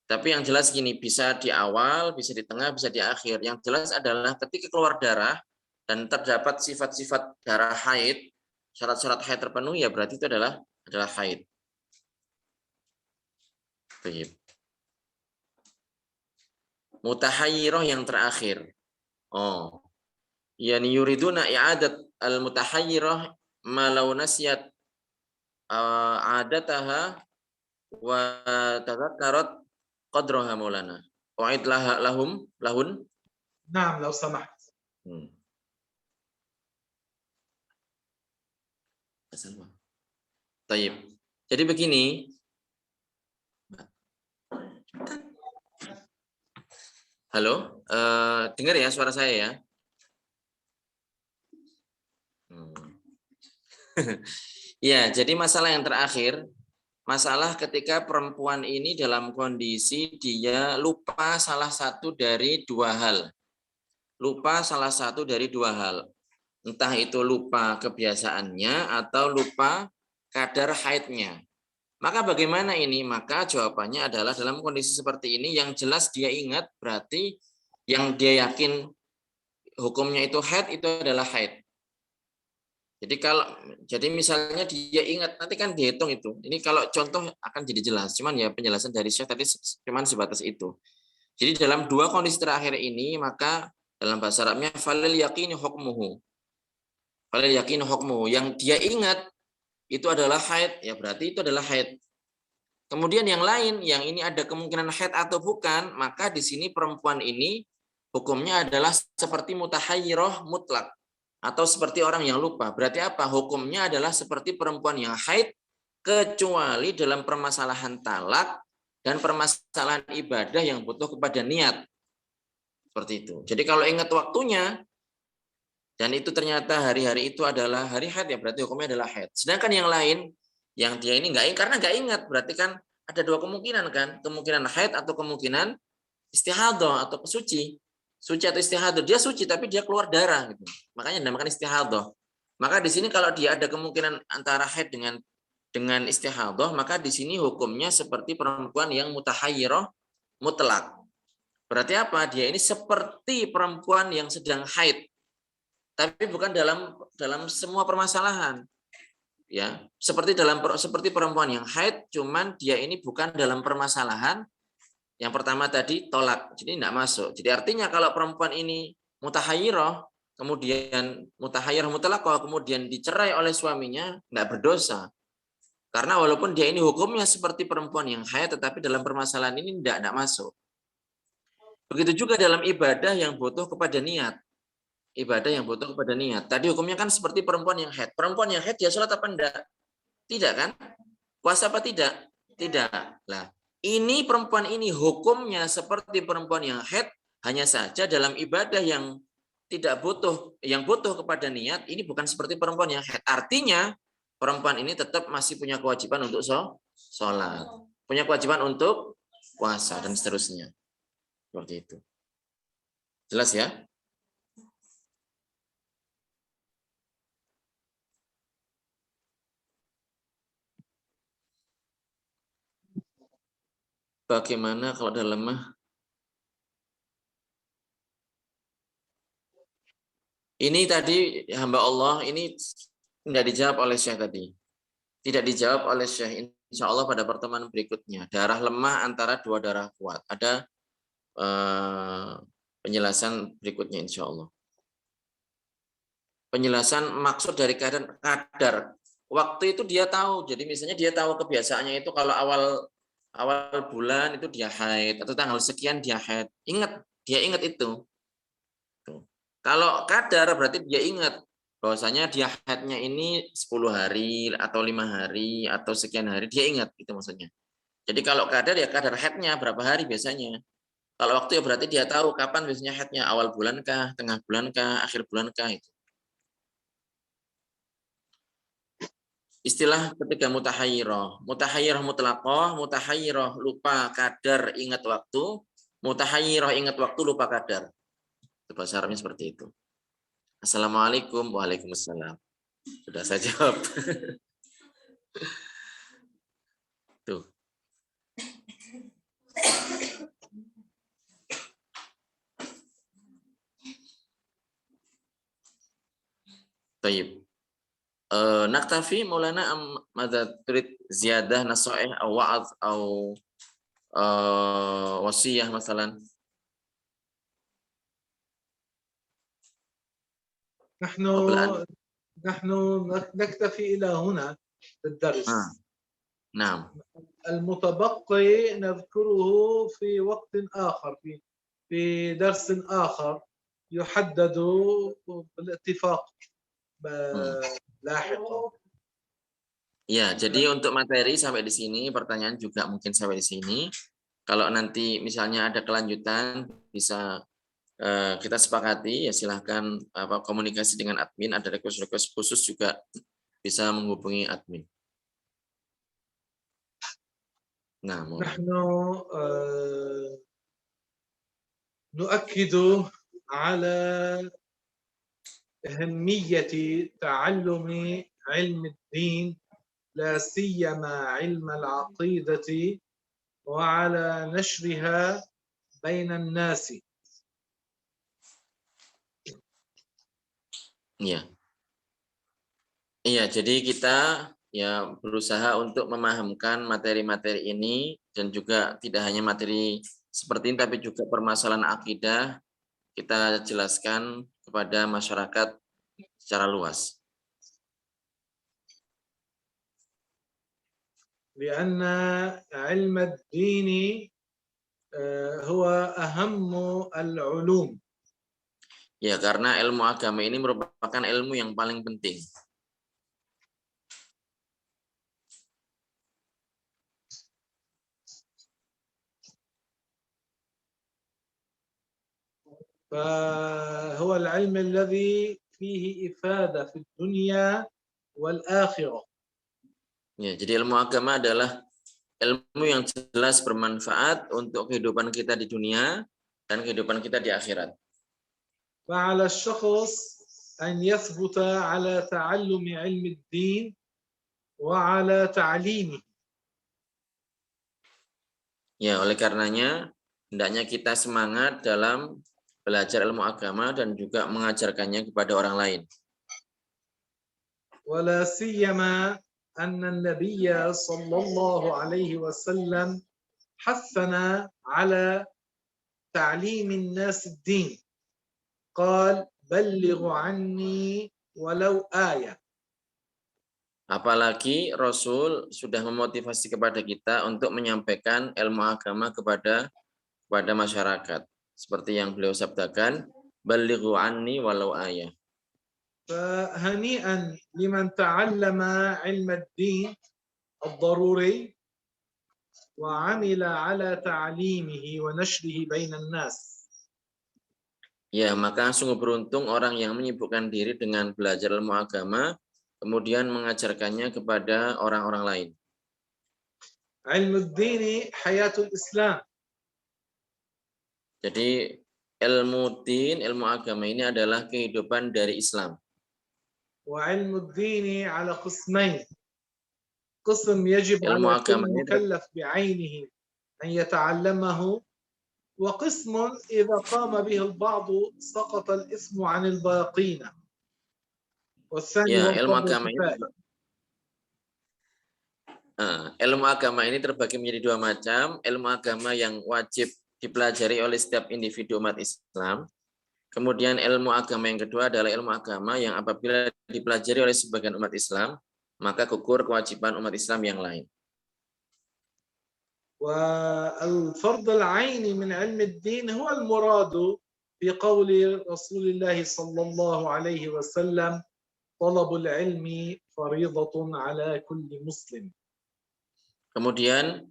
Tapi yang jelas gini, bisa di awal, bisa di tengah, bisa di akhir. Yang jelas adalah ketika keluar darah dan terdapat sifat-sifat darah haid, syarat-syarat haid terpenuhi, ya berarti itu adalah haid. Baik. Mutahayyirah yang terakhir. Oh. Yani yuriduna i'adat al-mutahayyirah ma law nasiyat adataha wa tadhakkarat qadraha Maulana. Wa'id lahun. نعم لو سمحت. Taib. Jadi begini. Halo, dengar ya suara saya ya? Ya, jadi masalah yang terakhir, masalah ketika perempuan ini dalam kondisi dia lupa salah satu dari dua hal. Lupa salah satu dari dua hal. Entah itu lupa kebiasaannya atau lupa kadar haidnya. Maka bagaimana ini? Maka jawabannya adalah dalam kondisi seperti ini yang jelas dia ingat berarti yang dia yakin hukumnya itu haid itu adalah haid. Jadi misalnya dia ingat, nanti kan dihitung itu. Ini kalau contoh akan jadi jelas. Cuman ya penjelasan dari Syekh tadi cuman sebatas itu. Jadi dalam dua kondisi terakhir ini maka dalam bahasa Arabnya falil yaqini hukmuhu. Falil yaqini hukmuhu. Yang dia ingat itu adalah haid, ya berarti itu adalah haid. Kemudian yang lain, yang ini ada kemungkinan haid atau bukan, maka di sini perempuan ini hukumnya adalah seperti mutahayyirah mutlak. Atau seperti orang yang lupa. Berarti apa? Hukumnya adalah seperti perempuan yang haid kecuali dalam permasalahan talak dan permasalahan ibadah yang butuh kepada niat. Seperti itu. Jadi kalau ingat waktunya dan itu ternyata hari-hari itu adalah hari haid, ya berarti hukumnya adalah haid. Sedangkan yang lain yang dia ini karena nggak ingat, berarti kan ada dua kemungkinan kan? Kemungkinan haid atau kemungkinan istihadah atau suci. Suci atau istihadah, dia suci tapi dia keluar darah gitu. Makanya dinamakan istihadah. Maka di sini kalau dia ada kemungkinan antara haid dengan istihadah, maka di sini hukumnya seperti perempuan yang mutahayyirah mutlak. Berarti apa? Dia ini seperti perempuan yang sedang haid. Tapi bukan dalam semua permasalahan. Ya, seperti perempuan yang haid, cuman dia ini bukan dalam permasalahan. Yang pertama tadi tolak, jadi tidak masuk. Jadi artinya kalau perempuan ini mutahayyirah, kemudian mutahayyirah mutlaqah, kemudian dicerai oleh suaminya, tidak berdosa. Karena walaupun dia ini hukumnya seperti perempuan yang haid, tetapi dalam permasalahan ini tidak masuk. Begitu juga dalam ibadah yang butuh kepada niat. Ibadah yang butuh kepada niat. Tadi hukumnya kan seperti perempuan yang haid. Perempuan yang haid dia sholat apa enggak? Tidak kan? Puasa apa tidak? Tidak. Lah, ini perempuan ini hukumnya seperti perempuan yang haid, hanya saja dalam ibadah yang tidak butuh, yang butuh kepada niat, ini bukan seperti perempuan yang haid. Artinya perempuan ini tetap masih punya kewajiban untuk sholat, punya kewajiban untuk puasa dan seterusnya. Seperti itu. Jelas ya? Bagaimana kalau ada lemah? Ini tadi hamba Allah ini tidak dijawab oleh Syekh tadi. Tidak dijawab oleh Syekh. Insya Allah pada pertemuan berikutnya. Darah lemah antara dua darah kuat. Ada penjelasan berikutnya insya Allah. Penjelasan maksud dari kadar. Waktu itu dia tahu. Jadi misalnya dia tahu kebiasaannya itu kalau awal bulan itu dia haid atau tanggal sekian dia haid. Dia ingat itu. Kalau kadar berarti dia ingat bahwasanya dia haidnya ini 10 hari atau 5 hari atau sekian hari, dia ingat itu maksudnya. Jadi kalau kadar ya kadar haidnya berapa hari biasanya. Kalau waktu ya berarti dia tahu kapan biasanya haidnya, awal bulankah, tengah bulankah, akhir bulankah itu. Istilah ketiga mutahayyirah. Mutahayyirah mutlaqah, mutahayyirah lupa kadar ingat waktu, mutahayyirah ingat waktu lupa kadar. Bahasa Arabnya seperti itu. Assalamualaikum. Waalaikumsalam. Sudah saya jawab. Tuh. Tayyib. Naktafi Maulana madza turid ziyadah nasaih atau wa'adz atau wasiyah masalan. نحن نكتفي إلى هنا في الدرس. نعم. المتبقي نذكره في وقت آخر في درس آخر يحدد بالاتفاق لاحقا. Ya, jadi untuk materi sampai di sini, pertanyaan juga mungkin sampai di sini. Kalau nanti misalnya ada kelanjutan bisa kita sepakati ya silahkan komunikasi dengan admin, ada request khusus juga bisa menghubungi admin. Nah, نحن نؤكد على أهمية تعلم علم الدين لا سيما علم العقيدة وعلى نشرها بين الناس. Iya. Iya, jadi kita ya berusaha untuk memahamkan materi-materi ini dan juga tidak hanya materi seperti ini tapi juga permasalahan akidah kita jelaskan kepada masyarakat secara luas. لأن علم الدين هو أهم العلوم. Ya, karena ilmu agama ini merupakan ilmu yang paling penting. فهو العلم الذي فيه إفادة في الدنيا والآخرة. Ya, jadi ilmu agama adalah ilmu yang jelas bermanfaat untuk kehidupan kita di dunia dan kehidupan kita di akhirat. فعلى الشخص أن يثبت على تعلم علم الدين وعلى تعليمه. Ya, oleh karenanya hendaknya kita semangat dalam belajar ilmu agama dan juga mengajarkannya kepada orang lain. ولا سيما أن النبي صلى الله عليه وسلم حثنا على تعليم الناس الدين. قال بلغوا عني ولو آية. Apalagi Rasul sudah memotivasi kepada kita untuk menyampaikan ilmu agama kepada masyarakat. Seperti yang beliau sabdakan, balighu anni walau ayah. فهنيئا لمن تعلم علم الدين الضروري وعمل على تعليمه ونشره بين الناس. Ya, maka sungguh beruntung orang yang menyibukkan diri dengan belajar ilmu agama, kemudian mengajarkannya kepada orang-orang lain. علم الدين حياة الإسلام. Jadi ilmu din, ilmu agama ini adalah kehidupan dari Islam. وعلم الدين على قسمين. قسم يجب Ilmu على كل agama ini مكلف بعينه أن يتعلمه، وقسم إذا قام به البعض سقط الإثم عن الباقين، والثاني ya هو ilmu فرض agama ini الكفاية. ilmu agama ini terbagi menjadi dua macam. Ilmu agama yang wajib dipelajari oleh setiap individu umat Islam. Kemudian ilmu agama yang kedua adalah ilmu agama yang apabila dipelajari oleh sebagian umat Islam, maka gugur kewajiban umat Islam yang lain. والفرض العيني من علم الدين هو المراد في قول رسول الله صلى الله عليه وسلم: طلب العلم فريضة على كل مسلم. Kemudian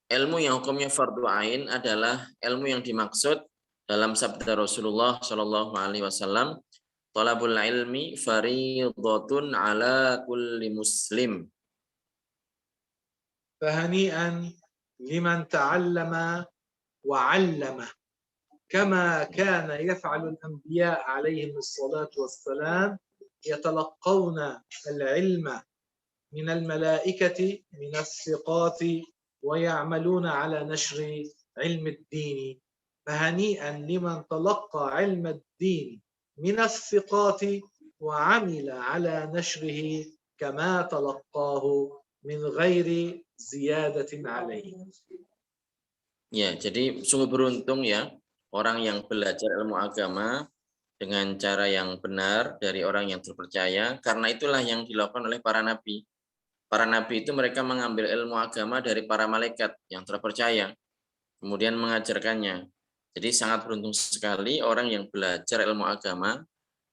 ilmu yang hukumnya fardu ain adalah ilmu yang dimaksud dalam sabda Rasulullah Shallallahu Alaihi Wasallam, "Thalabul ilmi fariidatun ala kulli muslim." فهنيئا لمن تعلم وعلم كما كان يفعل الأنبياء عليهم الصلاة والسلام، يتلقون العلم من الملائكة من الثقات ويعملون على نشر علم الدين. فهنيئا لمن تلقى علم الدين من الثقات وعمل على نشره كما تلقاه من غير زيادة عليه. Ya, jadi sungguh beruntung ya orang yang belajar ilmu agama dengan cara yang benar dari orang yang terpercaya, karena itulah yang dilakukan oleh para nabi. Para nabi itu mereka mengambil ilmu agama dari para malaikat yang terpercaya, kemudian mengajarkannya. Jadi sangat beruntung sekali orang yang belajar ilmu agama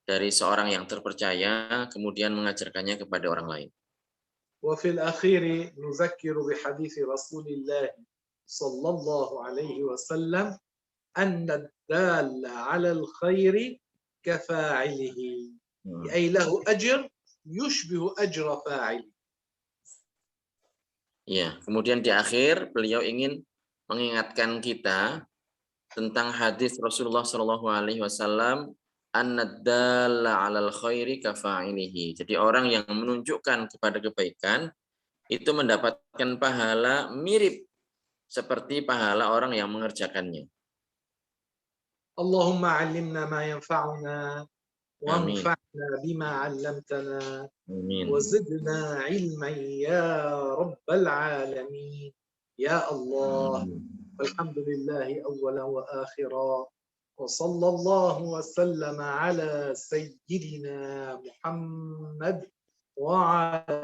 dari seorang yang terpercaya, kemudian mengajarkannya kepada orang lain. وفي الأخير نذكر بحديث رسول الله صلى الله عليه وسلم أن الدال على الخير كفاعله، أي له أجر يشبه أجر فاعله. Ya, kemudian di akhir beliau ingin mengingatkan kita tentang hadis Rasulullah Shallallahu Alaihi Wasallam, an-nadalla 'alal khairi kafa'ilihi. Jadi orang yang menunjukkan kepada kebaikan itu mendapatkan pahala mirip seperti pahala orang yang mengerjakannya. Allahumma 'allimna ma yanfa'una وانفعنا بما علمتنا وزدنا علما يا رب العالمين يا الله. الحمد لله أولا وآخرا، وصلى الله وسلم على سيدنا محمد وعلى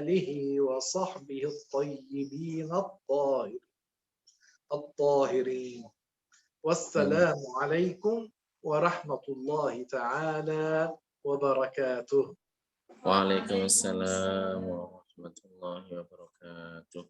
آله وصحبه الطيبين الطاهرين. والسلام عليكم ورحمة الله تعالى وبركاته. Waalaikumsalam warahmatullahi wabarakatuh.